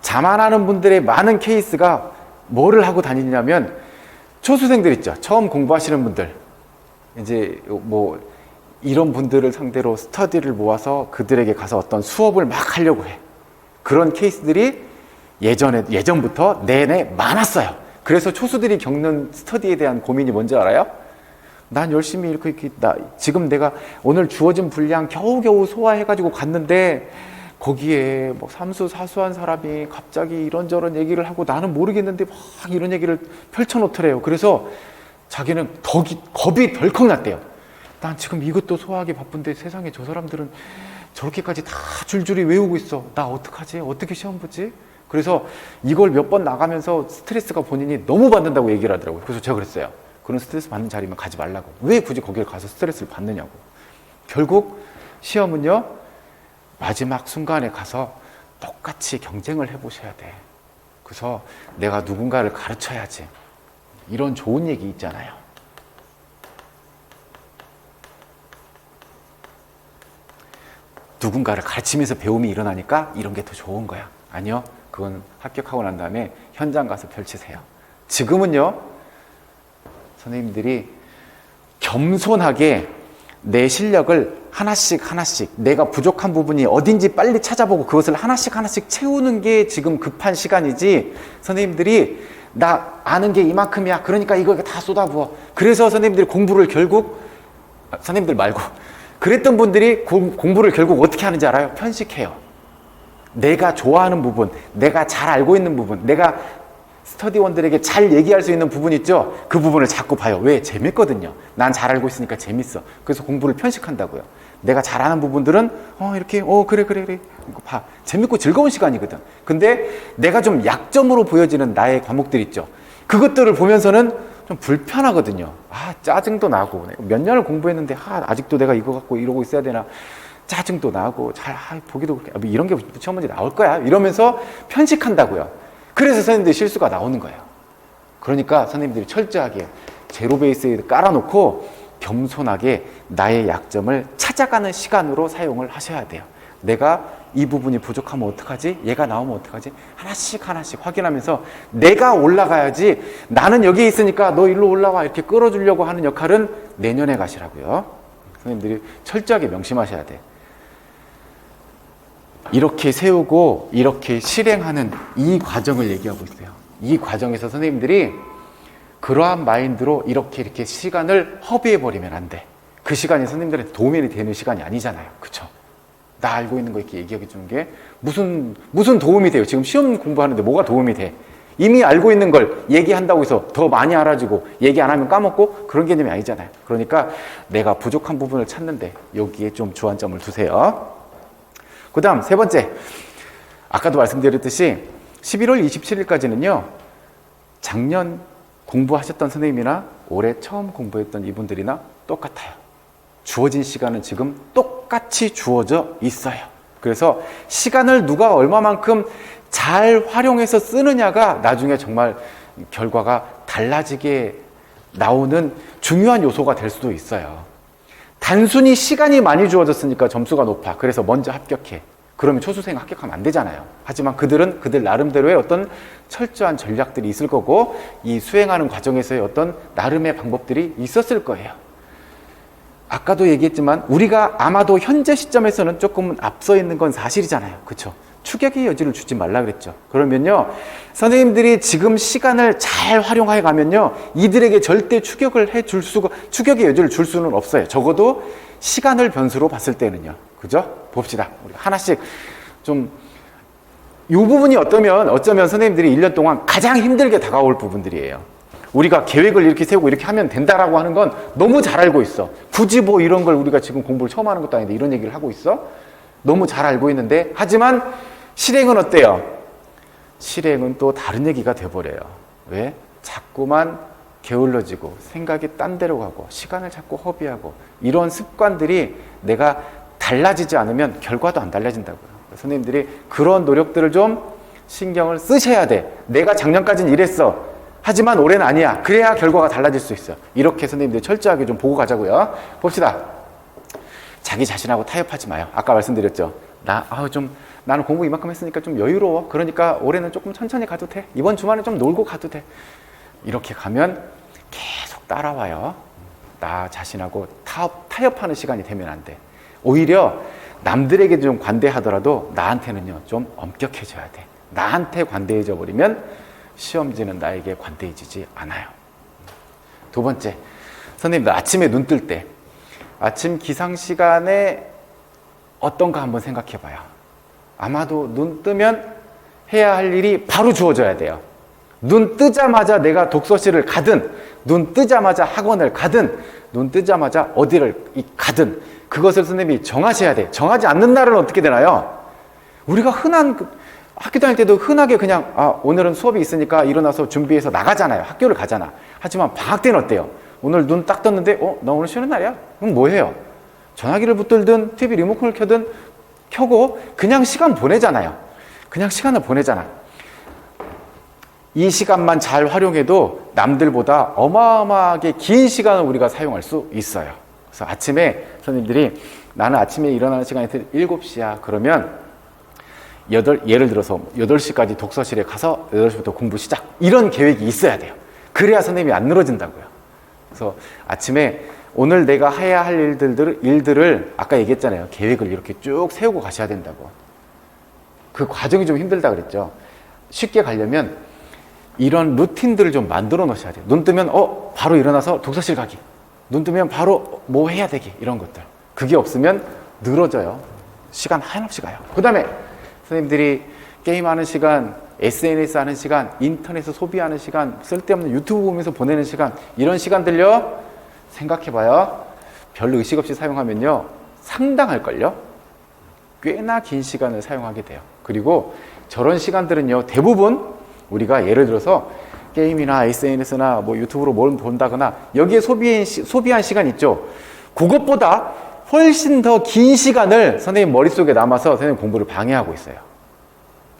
자만하는 분들의 많은 케이스가 뭐를 하고 다니냐면, 초수생들 있죠. 처음 공부하시는 분들. 이제 뭐 이런 분들을 상대로 스터디를 모아서 그들에게 가서 어떤 수업을 막 하려고 해. 그런 케이스들이 예전부터 내내 많았어요. 그래서 초수들이 겪는 스터디에 대한 고민이 뭔지 알아요? 난 열심히 이렇게 지금 내가 오늘 주어진 분량 겨우겨우 소화해가지고 갔는데, 거기에 뭐 삼수 사수한 사람이 갑자기 이런저런 얘기를 하고 나는 모르겠는데 막 이런 얘기를 펼쳐놓더래요. 그래서 자기는 겁이 덜컥 났대요. 난 지금 이것도 소화하기 바쁜데 세상에 저 사람들은 저렇게까지 다 줄줄이 외우고 있어. 나 어떡하지? 어떻게 시험 보지? 그래서 이걸 몇 번 나가면서 스트레스가 본인이 너무 받는다고 얘기를 하더라고요. 그래서 제가 그랬어요. 그런 스트레스 받는 자리면 가지 말라고. 왜 굳이 거기를 가서 스트레스를 받느냐고. 결국 시험은요, 마지막 순간에 가서 똑같이 경쟁을 해보셔야 돼. 그래서 내가 누군가를 가르쳐야지. 이런 좋은 얘기 있잖아요. 누군가를 가르치면서 배움이 일어나니까 이런 게 더 좋은 거야. 아니요, 그건 합격하고 난 다음에 현장 가서 펼치세요. 지금은요, 선생님들이 겸손하게 내 실력을 하나씩 내가 부족한 부분이 어딘지 빨리 찾아보고 그것을 하나씩 채우는 게 지금 급한 시간이지, 선생님들이 나 아는 게 이만큼이야, 그러니까 이거 다 쏟아부어. 그래서 선생님들이 공부를 결국, 선생님들 말고 그랬던 분들이 공부를 결국 어떻게 하는지 알아요? 편식해요. 내가 좋아하는 부분, 내가 잘 알고 있는 부분, 내가 스터디원들에게 잘 얘기할 수 있는 부분 있죠? 그 부분을 자꾸 봐요. 왜? 재밌거든요. 난 잘 알고 있으니까 재밌어. 그래서 공부를 편식한다고요. 내가 잘하는 부분들은 이렇게 그래 이거 봐. 재밌고 즐거운 시간이거든. 근데 내가 좀 약점으로 보여지는 나의 과목들 있죠? 그것들을 보면서는 좀 불편하거든요. 짜증도 나고, 몇 년을 공부했는데 아직도 내가 이거 갖고 이러고 있어야 되나, 짜증도 나고, 보기도 그렇게, 이런 게 시험 문제 나올 거야 이러면서 편식한다고요. 그래서 선생님들이 실수가 나오는 거예요. 그러니까 선생님들이 철저하게 제로 베이스에 깔아놓고 겸손하게 나의 약점을 찾아가는 시간으로 사용을 하셔야 돼요. 내가 이 부분이 부족하면 어떡하지? 얘가 나오면 어떡하지? 하나씩 확인하면서 내가 올라가야지, 나는 여기 있으니까 너 일로 올라와 이렇게 끌어주려고 하는 역할은 내년에 가시라고요. 선생님들이 철저하게 명심하셔야 돼. 이렇게 세우고 이렇게 실행하는 이 과정을 얘기하고 있어요. 이 과정에서 선생님들이 그러한 마인드로 이렇게 시간을 허비해버리면 안 돼. 그 시간이 선생님들한테 도움이 되는 시간이 아니잖아요. 그쵸? 나 알고 있는 거 이렇게 얘기해 주는 게 무슨 도움이 돼요? 지금 시험 공부하는데 뭐가 도움이 돼? 이미 알고 있는 걸 얘기한다고 해서 더 많이 알아지고 얘기 안 하면 까먹고 그런 개념이 아니잖아요. 그러니까 내가 부족한 부분을 찾는데 여기에 좀 주안점을 두세요. 그 다음 세 번째, 아까도 말씀드렸듯이 11월 27일까지는요 작년 공부하셨던 선생님이나 올해 처음 공부했던 이분들이나 똑같아요. 주어진 시간은 지금 똑같이 주어져 있어요. 그래서 시간을 누가 얼마만큼 잘 활용해서 쓰느냐가 나중에 정말 결과가 달라지게 나오는 중요한 요소가 될 수도 있어요. 단순히 시간이 많이 주어졌으니까 점수가 높아. 그래서 먼저 합격해. 그러면 초수생 합격하면 안 되잖아요. 하지만 그들은 그들 나름대로의 어떤 철저한 전략들이 있을 거고, 이 수행하는 과정에서의 어떤 나름의 방법들이 있었을 거예요. 아까도 얘기했지만 우리가 아마도 현재 시점에서는 조금은 앞서 있는 건 사실이잖아요. 그렇죠? 추격의 여지를 주지 말라 그랬죠. 그러면요, 선생님들이 지금 시간을 잘 활용해 가면요, 이들에게 절대 추격의 여지를 줄 수는 없어요. 적어도 시간을 변수로 봤을 때는요. 그죠? 봅시다. 우리 하나씩 좀, 이 부분이 어쩌면 선생님들이 1년 동안 가장 힘들게 다가올 부분들이에요. 우리가 계획을 이렇게 세우고 이렇게 하면 된다라고 하는 건 너무 잘 알고 있어. 굳이 뭐 이런 걸 우리가 지금 공부를 처음 하는 것도 아닌데 이런 얘기를 하고 있어? 너무 잘 알고 있는데, 하지만 실행은 어때요? 실행은 또 다른 얘기가 돼버려요. 왜? 자꾸만 게을러지고 생각이 딴 데로 가고 시간을 자꾸 허비하고, 이런 습관들이 내가 달라지지 않으면 결과도 안 달라진다고요. 선생님들이 그런 노력들을 좀 신경을 쓰셔야 돼. 내가 작년까지는 이랬어. 하지만 올해는 아니야. 그래야 결과가 달라질 수 있어요. 이렇게 선생님들이 철저하게 좀 보고 가자고요. 봅시다. 자기 자신하고 타협하지 마요. 아까 말씀드렸죠. 나는 공부 이만큼 했으니까 좀 여유로워. 그러니까 올해는 조금 천천히 가도 돼. 이번 주말에 좀 놀고 가도 돼. 이렇게 가면 계속 따라와요. 나 자신하고 타협하는 시간이 되면 안 돼. 오히려 남들에게 좀 관대하더라도 나한테는요, 좀 엄격해져야 돼. 나한테 관대해져 버리면 시험지는 나에게 관대해지지 않아요. 두 번째, 선생님들 아침에 눈 뜰 때, 아침 기상 시간에 어떤가 한번 생각해 봐요. 아마도 눈 뜨면 해야 할 일이 바로 주어져야 돼요. 눈 뜨자마자 내가 독서실을 가든, 눈 뜨자마자 학원을 가든, 눈 뜨자마자 어디를 가든, 그것을 선생님이 정하셔야 돼. 정하지 않는 날은 어떻게 되나요? 우리가 학교 다닐 때도 흔하게 그냥 오늘은 수업이 있으니까 일어나서 준비해서 나가잖아요. 학교를 가잖아. 하지만 방학 때는 어때요? 오늘 눈 딱 떴는데 나 오늘 쉬는 날이야? 그럼 뭐 해요? 전화기를 붙들든 TV 리모컨을 켜고 그냥 시간 보내잖아요. 그냥 시간을 보내잖아. 이 시간만 잘 활용해도 남들보다 어마어마하게 긴 시간을 우리가 사용할 수 있어요. 그래서 아침에 선생님들이 나는 아침에 일어나는 시간이 7시야. 그러면 예를 들어서 8시까지 독서실에 가서 8시부터 공부 시작. 이런 계획이 있어야 돼요. 그래야 선생님이 안 늘어진다고요. 그래서 아침에 오늘 내가 해야 할 일들을 아까 얘기했잖아요. 계획을 이렇게 쭉 세우고 가셔야 된다고. 그 과정이 좀 힘들다 그랬죠. 쉽게 가려면 이런 루틴들을 좀 만들어 놓으셔야 돼요. 눈 뜨면 바로 일어나서 독서실 가기. 눈 뜨면 바로 뭐 해야 되기. 이런 것들. 그게 없으면 늘어져요. 시간 한없이 가요. 그 다음에 선생님들이 게임하는 시간, SNS 하는 시간, 인터넷을 소비하는 시간, 쓸데없는 유튜브 보면서 보내는 시간, 이런 시간들요, 생각해봐요. 별 의식 없이 사용하면요, 상당할걸요? 꽤나 긴 시간을 사용하게 돼요. 그리고 저런 시간들은요, 대부분 우리가 예를 들어서 게임이나 SNS나 뭐 유튜브로 뭘 본다거나 여기에 소비한 시간 있죠? 그것보다 훨씬 더 긴 시간을 선생님 머릿속에 남아서 선생님 공부를 방해하고 있어요.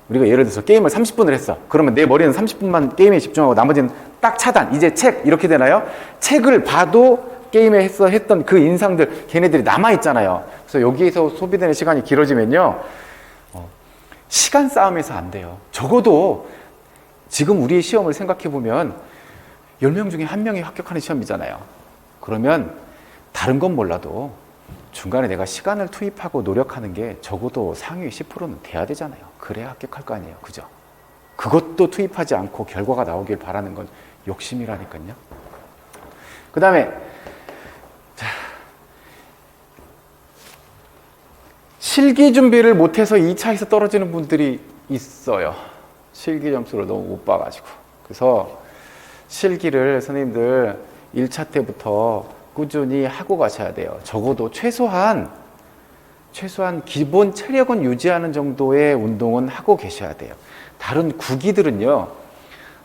우리가 예를 들어서 게임을 30분을 했어. 그러면 내 머리는 30분만 게임에 집중하고 나머지는 딱 차단. 이제 책 이렇게 되나요? 책을 봐도 게임에 했던 그 인상들 걔네들이 남아있잖아요. 그래서 여기에서 소비되는 시간이 길어지면요, 시간 싸움에서 안 돼요. 적어도 지금 우리의 시험을 생각해보면 10명 중에 1명이 합격하는 시험이잖아요. 그러면 다른 건 몰라도 중간에 내가 시간을 투입하고 노력하는 게 적어도 상위 10%는 돼야 되잖아요. 그래야 합격할 거 아니에요. 그죠? 그것도 투입하지 않고 결과가 나오길 바라는 건 욕심이라니까요. 그 다음에 실기 준비를 못해서 2차에서 떨어지는 분들이 있어요. 실기 점수를 너무 못 봐가지고. 그래서 실기를 선생님들 1차 때부터 꾸준히 하고 가셔야 돼요. 적어도 최소한 기본 체력은 유지하는 정도의 운동은 하고 계셔야 돼요. 다른 구기들은요,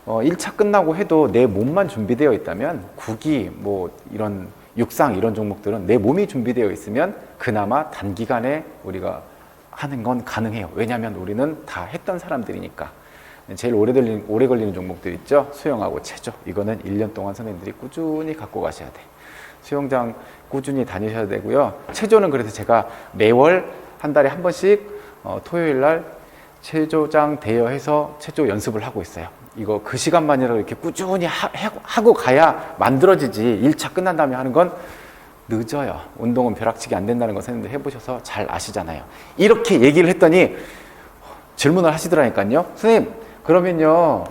1차 끝나고 해도 내 몸만 준비되어 있다면, 구기, 뭐 이런 육상 이런 종목들은 내 몸이 준비되어 있으면 그나마 단기간에 우리가 하는 건 가능해요. 왜냐하면 우리는 다 했던 사람들이니까. 제일 오래 걸리는 종목들 있죠? 수영하고 체조. 이거는 1년 동안 선생님들이 꾸준히 갖고 가셔야 돼. 수영장 꾸준히 다니셔야 되고요. 체조는 그래서 제가 매월 한 달에 한 번씩 토요일 날 체조장 대여해서 체조 연습을 하고 있어요. 이거 그 시간만이라도 이렇게 꾸준히 하고 가야 만들어지지. 1차 끝난 다음에 하는 건 늦어요. 운동은 벼락치기 안 된다는 거 선생님들 해보셔서 잘 아시잖아요. 이렇게 얘기를 했더니 질문을 하시더라니까요. 선생님, 그러면요,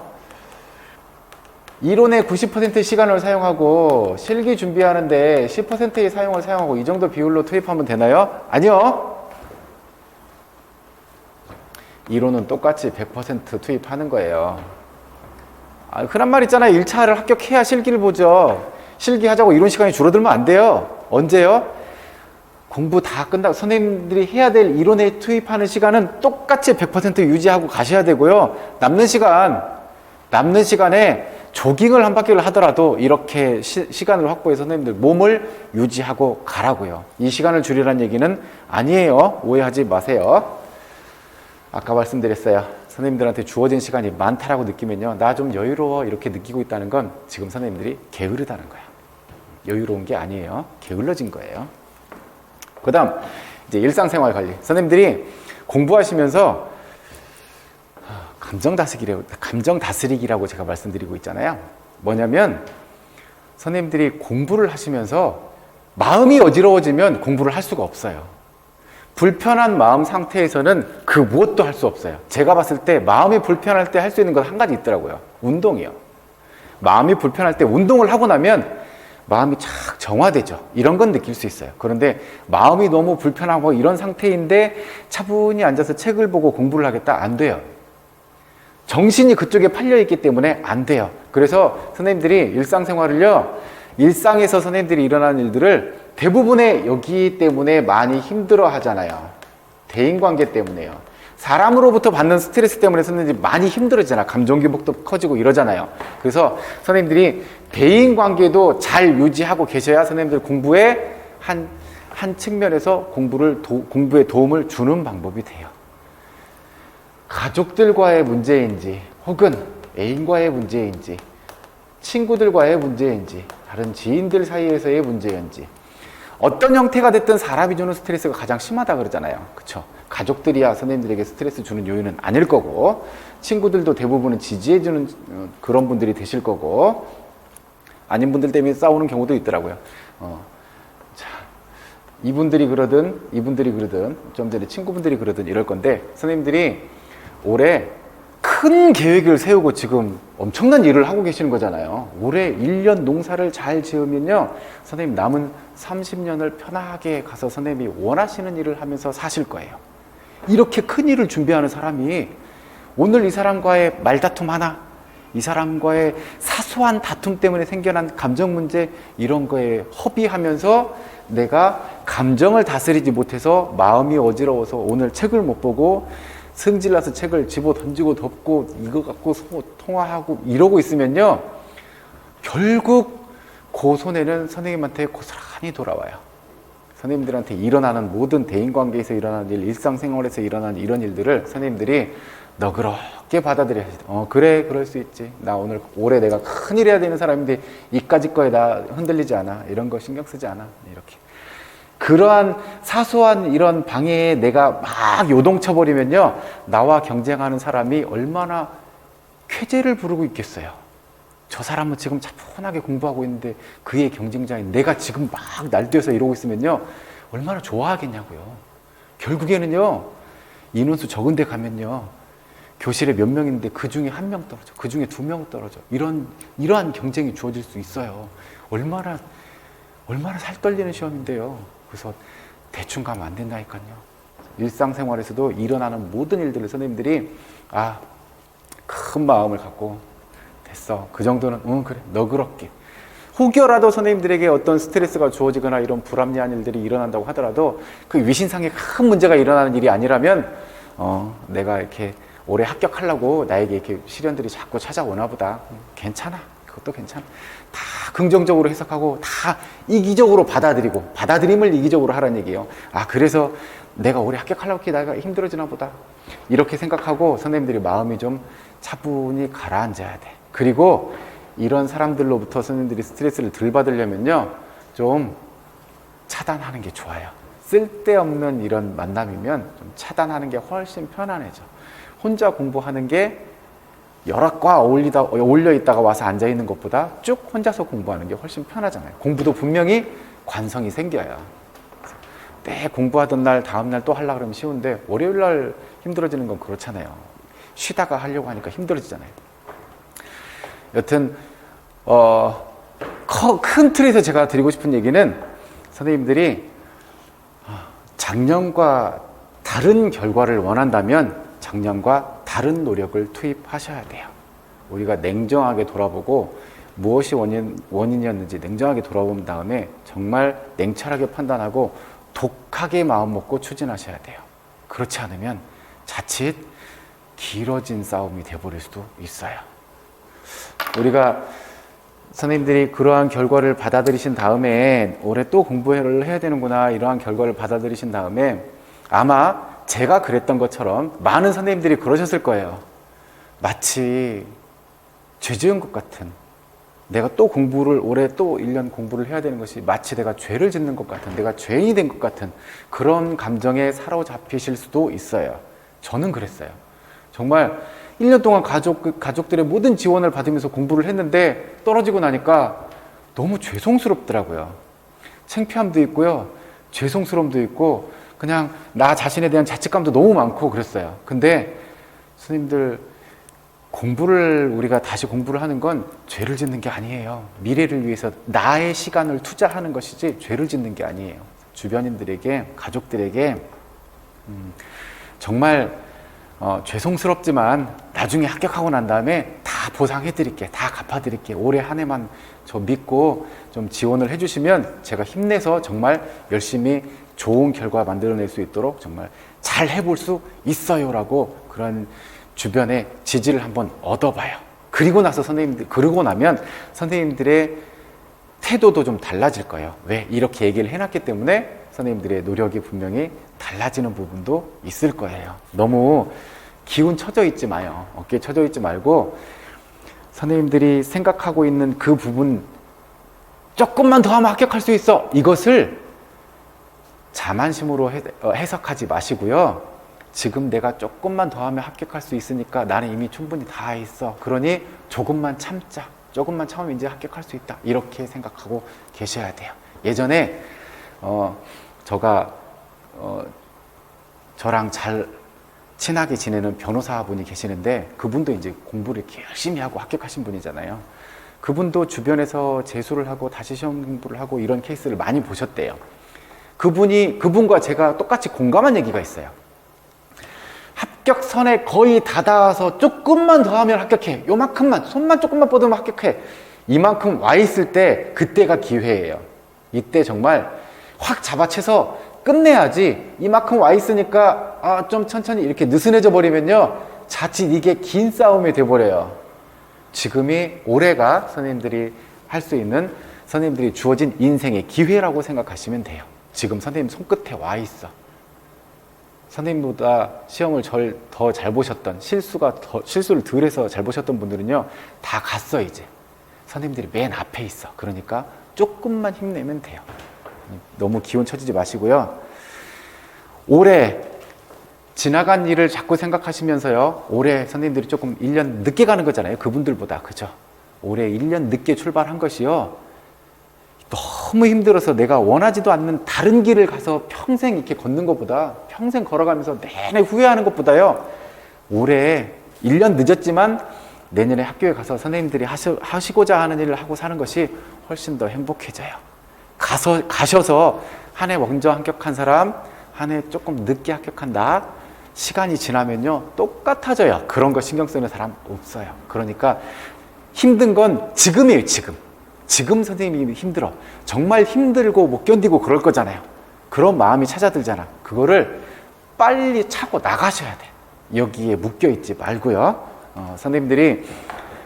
이론의 90%의 시간을 사용하고 실기 준비하는데 10%의 사용을 사용하고 이 정도 비율로 투입하면 되나요? 아니요. 이론은 똑같이 100% 투입하는 거예요. 그런 말 있잖아요. 1차를 합격해야 실기를 보죠. 실기하자고 이론 시간이 줄어들면 안 돼요. 언제요? 공부 다 끝나고 선생님들이 해야 될 이론에 투입하는 시간은 똑같이 100% 유지하고 가셔야 되고요. 남는 시간에 조깅을 한 바퀴를 하더라도 이렇게 시간을 확보해서 선생님들 몸을 유지하고 가라고요. 이 시간을 줄이라는 얘기는 아니에요. 오해하지 마세요. 아까 말씀드렸어요. 선생님들한테 주어진 시간이 많다라고 느끼면요, 나 좀 여유로워 이렇게 느끼고 있다는 건 지금 선생님들이 게으르다는 거예요. 여유로운 게 아니에요. 게을러진 거예요. 그 다음 이제 일상생활 관리. 선생님들이 공부하시면서 감정 다스리기라고 제가 말씀드리고 있잖아요. 뭐냐면 선생님들이 공부를 하시면서 마음이 어지러워지면 공부를 할 수가 없어요. 불편한 마음 상태에서는 그 무엇도 할 수 없어요. 제가 봤을 때 마음이 불편할 때 할 수 있는 건 한 가지 있더라고요. 운동이요. 마음이 불편할 때 운동을 하고 나면 마음이 착 정화되죠. 이런 건 느낄 수 있어요. 그런데 마음이 너무 불편하고 이런 상태인데 차분히 앉아서 책을 보고 공부를 하겠다? 안 돼요. 정신이 그쪽에 팔려있기 때문에 안 돼요. 그래서 선생님들이 일상생활을요, 일상에서 선생님들이 일어나는 일들을 대부분의 여기 때문에 많이 힘들어 하잖아요. 대인관계 때문에요. 사람으로부터 받는 스트레스 때문에 선생님들이 많이 힘들어지잖아요. 감정기복도 커지고 이러잖아요. 그래서 선생님들이 대인관계도 잘 유지하고 계셔야 선생님들 공부에 한 측면에서 공부에 도움을 주는 방법이 돼요. 가족들과의 문제인지 혹은 애인과의 문제인지 친구들과의 문제인지 다른 지인들 사이에서의 문제인지 어떤 형태가 됐든 사람이 주는 스트레스가 가장 심하다 그러잖아요. 그렇죠? 가족들이야 선생님들에게 스트레스 주는 요인은 아닐 거고 친구들도 대부분은 지지해주는 그런 분들이 되실 거고 아닌 분들 때문에 싸우는 경우도 있더라고요. 자, 이분들이 그러든 좀 전에 친구분들이 그러든 이럴 건데 선생님들이 올해 큰 계획을 세우고 지금 엄청난 일을 하고 계시는 거잖아요. 올해 1년 농사를 잘 지으면요 선생님 남은 30년을 편하게 가서 선생님이 원하시는 일을 하면서 사실 거예요. 이렇게 큰 일을 준비하는 사람이 오늘 이 사람과의 말다툼 하나, 이 사람과의 사소한 다툼 때문에 생겨난 감정 문제 이런 거에 허비하면서 내가 감정을 다스리지 못해서 마음이 어지러워서 오늘 책을 못 보고 승질나서 책을 집어 던지고 덮고 이거 갖고 통화하고 이러고 있으면요 결국 그 손해는 선생님한테 고스란히 돌아와요. 선생님들한테 일어나는 모든 대인관계에서 일어나는 일, 일상생활에서 일어나는 이런 일들을 선생님들이 너그럽게 받아들여야지. 그래 그럴 수 있지. 나 올해 내가 큰일 해야 되는 사람인데 이까짓 거에 나 흔들리지 않아. 이런 거 신경 쓰지 않아. 이렇게 그러한 사소한 이런 방해에 내가 막 요동쳐버리면요 나와 경쟁하는 사람이 얼마나 쾌재를 부르고 있겠어요. 저 사람은 지금 차분하게 공부하고 있는데 그의 경쟁자인 내가 지금 막 날뛰어서 이러고 있으면요 얼마나 좋아하겠냐고요. 결국에는요 인원수 적은 데 가면요 교실에 몇 명인데 그 중에 1명 떨어져, 그 중에 2명 떨어져. 이러한 경쟁이 주어질 수 있어요. 얼마나 살 떨리는 시험인데요. 그래서 대충 가면 안 된다니까요. 일상생활에서도 일어나는 모든 일들을 선생님들이 큰 마음을 갖고 됐어. 그 정도는 그래 너그럽게. 혹여라도 선생님들에게 어떤 스트레스가 주어지거나 이런 불합리한 일들이 일어난다고 하더라도 그 위신상에 큰 문제가 일어나는 일이 아니라면 내가 이렇게 올해 합격하려고 나에게 이렇게 시련들이 자꾸 찾아오나 보다. 괜찮아. 그것도 괜찮아. 다 긍정적으로 해석하고 다 이기적으로 받아들이고 받아들임을 이기적으로 하라는 얘기예요. 그래서 내가 올해 합격하려고 내가 힘들어지나 보다. 이렇게 생각하고 선생님들이 마음이 좀 차분히 가라앉아야 돼. 그리고 이런 사람들로부터 선생님들이 스트레스를 덜 받으려면요 좀 차단하는 게 좋아요. 쓸데없는 이런 만남이면 좀 차단하는 게 훨씬 편안해져. 혼자 공부하는 게 여러 과 어울려 있다가 와서 앉아 있는 것보다 쭉 혼자서 공부하는 게 훨씬 편하잖아요. 공부도 분명히 관성이 생겨요. 때 공부하던 날 다음 날 또 하려고 그러면 쉬운데 월요일 날 힘들어지는 건 그렇잖아요. 쉬다가 하려고 하니까 힘들어지잖아요. 여튼 큰 틀에서 제가 드리고 싶은 얘기는 선생님들이 작년과 다른 결과를 원한다면 작년과 다른 노력을 투입하셔야 돼요. 우리가 냉정하게 돌아보고 무엇이 원인이었는지 냉정하게 돌아본 다음에 정말 냉철하게 판단하고 독하게 마음먹고 추진하셔야 돼요. 그렇지 않으면 자칫 길어진 싸움이 되어버릴 수도 있어요. 우리가 선생님들이 그러한 결과를 받아들이신 다음에 올해 또 공부를 해야 되는구나 이러한 결과를 받아들이신 다음에 아마 제가 그랬던 것처럼 많은 선생님들이 그러셨을 거예요. 마치 죄 지은 것 같은 내가 또 공부를 올해 또 1년 공부를 해야 되는 것이 마치 내가 죄를 짓는 것 같은, 내가 죄인이 된 것 같은 그런 감정에 사로잡히실 수도 있어요. 저는 그랬어요. 정말 1년 동안 가족들의 모든 지원을 받으면서 공부를 했는데 떨어지고 나니까 너무 죄송스럽더라고요. 창피함도 있고요, 죄송스러움도 있고, 그냥 나 자신에 대한 자책감도 너무 많고 그랬어요. 근데 스님들, 우리가 다시 공부를 하는 건 죄를 짓는 게 아니에요. 미래를 위해서 나의 시간을 투자하는 것이지 죄를 짓는 게 아니에요. 주변인들에게, 가족들에게 정말 죄송스럽지만 나중에 합격하고 난 다음에 다 보상해드릴게, 다 갚아드릴게, 올해 한 해만 저 믿고 좀 지원을 해주시면 제가 힘내서 정말 열심히 좋은 결과 만들어낼 수 있도록 정말 잘 해볼 수 있어요 라고 그런 주변에 지지를 한번 얻어봐요. 그리고 나면 선생님들의 태도도 좀 달라질 거예요. 왜? 이렇게 얘기를 해놨기 때문에 선생님들의 노력이 분명히 달라지는 부분도 있을 거예요. 너무 기운 처져 있지 마요. 어깨에 처져 있지 말고 선생님들이 생각하고 있는 그 부분, 조금만 더 하면 합격할 수 있어, 이것을 자만심으로 해석하지 마시고요. 지금 내가 조금만 더 하면 합격할 수 있으니까 나는 이미 충분히 다 있어, 그러니 조금만 참자, 조금만 참으면 이제 합격할 수 있다, 이렇게 생각하고 계셔야 돼요. 예전에 저랑 잘 친하게 지내는 변호사분이 계시는데, 그분도 이제 공부를 이렇게 열심히 하고 합격하신 분이잖아요. 그분도 주변에서 재수를 하고 다시 시험 공부를 하고 이런 케이스를 많이 보셨대요. 그분과 제가 똑같이 공감한 얘기가 있어요. 합격선에 거의 닿아서 조금만 더 하면 합격해, 요만큼만, 손만 조금만 뻗으면 합격해, 이만큼 와 있을 때 그때가 기회예요. 이때 정말 확 잡아채서 끝내야지, 이만큼 와 있으니까 좀 천천히 이렇게 느슨해져 버리면요, 자칫 이게 긴 싸움이 돼버려요. 지금이 올해가 선생님들이 할 수 있는, 선생님들이 주어진 인생의 기회라고 생각하시면 돼요. 지금 선생님 손끝에 와 있어. 선생님보다 시험을 더 잘 보셨던, 실수를 덜 해서 잘 보셨던 분들은요, 다 갔어. 이제 선생님들이 맨 앞에 있어. 그러니까 조금만 힘내면 돼요. 너무 기운 처지지 마시고요. 올해 지나간 일을 자꾸 생각하시면서요, 올해 선생님들이 조금 1년 늦게 가는 거잖아요, 그분들보다. 그죠? 올해 1년 늦게 출발한 것이요, 너무 힘들어서 내가 원하지도 않는 다른 길을 가서 평생 이렇게 걷는 것보다, 평생 걸어가면서 내내 후회하는 것보다요, 올해 1년 늦었지만 내년에 학교에 가서 선생님들이 하시고자 하는 일을 하고 사는 것이 훨씬 더 행복해져요. 가셔서 한 해 먼저 합격한 사람, 한 해 조금 늦게 합격한 나, 시간이 지나면요 똑같아져요. 그런 거 신경 쓰는 사람 없어요. 그러니까 힘든 건 지금이에요. 지금 선생님이 힘들어, 정말 힘들고 못 견디고 그럴 거잖아요. 그런 마음이 찾아들잖아. 그거를 빨리 차고 나가셔야 돼. 여기에 묶여 있지 말고요. 선생님들이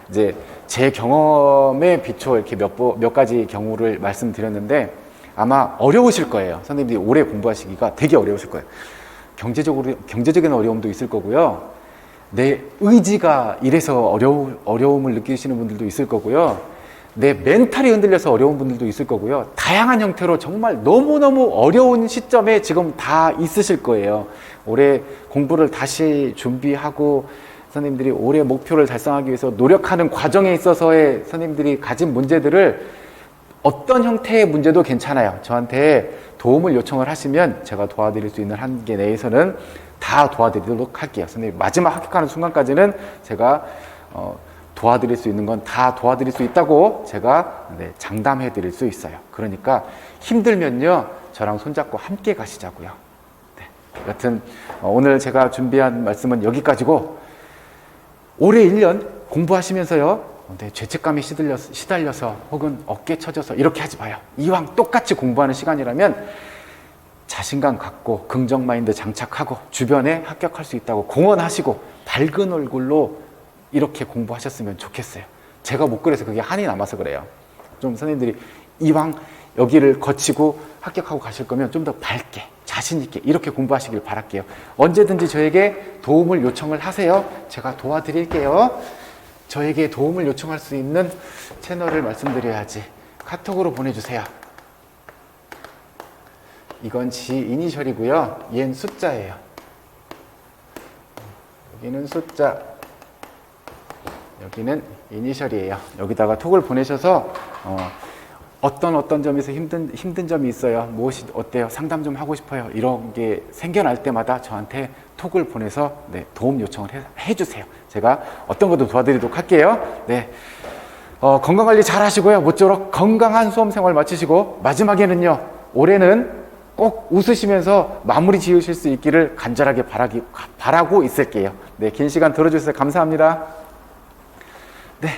이제 제 경험에 비춰 이렇게 몇 가지 경우를 말씀드렸는데, 아마 어려우실 거예요. 선생님들이 오래 공부하시기가 되게 어려우실 거예요. 경제적인 어려움도 있을 거고요. 내 의지가 이래서 어려움을 느끼시는 분들도 있을 거고요. 내 멘탈이 흔들려서 어려운 분들도 있을 거고요. 다양한 형태로 정말 너무너무 어려운 시점에 지금 다 있으실 거예요. 올해 공부를 다시 준비하고 선생님들이 올해 목표를 달성하기 위해서 노력하는 과정에 있어서의 선생님들이 가진 문제들을, 어떤 형태의 문제도 괜찮아요. 저한테 도움을 요청을 하시면 제가 도와드릴 수 있는 한계 내에서는 다 도와드리도록 할게요. 선생님 마지막 합격하는 순간까지는 제가 도와드릴 수 있는 건 다 도와드릴 수 있다고 제가 장담해 드릴 수 있어요. 그러니까 힘들면요, 저랑 손잡고 함께 가시자고요. 여튼 오늘 제가 준비한 말씀은 여기까지고, 올해 1년 공부하시면서요, 죄책감에 시달려서 혹은 어깨 쳐져서 이렇게 하지 마요. 이왕 똑같이 공부하는 시간이라면 자신감 갖고 긍정 마인드 장착하고 주변에 합격할 수 있다고 공언하시고 밝은 얼굴로 이렇게 공부하셨으면 좋겠어요. 제가 못 그래서 그게 한이 남아서 그래요. 좀 선생님들이 이왕 여기를 거치고 합격하고 가실 거면 좀 더 밝게, 자신 있게 이렇게 공부하시길 바랄게요. 언제든지 저에게 도움을 요청을 하세요. 제가 도와드릴게요. 저에게 도움을 요청할 수 있는 채널을 말씀드려야지. 카톡으로 보내주세요. 이건 지 이니셜이고요. 얘는 숫자예요. 여기는 숫자, 여기는 이니셜이에요. 여기다가 톡을 보내셔서 어떤 점에서 힘든 점이 있어요. 무엇이 어때요? 상담 좀 하고 싶어요. 이런 게 생겨날 때마다 저한테 톡을 보내서 도움 요청을 해주세요. 제가 어떤 것도 도와드리도록 할게요. 네. 건강관리 잘 하시고요. 모쪼록 건강한 수험 생활 마치시고 마지막에는요. 올해는 꼭 웃으시면서 마무리 지으실 수 있기를 간절하게 바라고 있을게요. 네, 긴 시간 들어주셔서 감사합니다.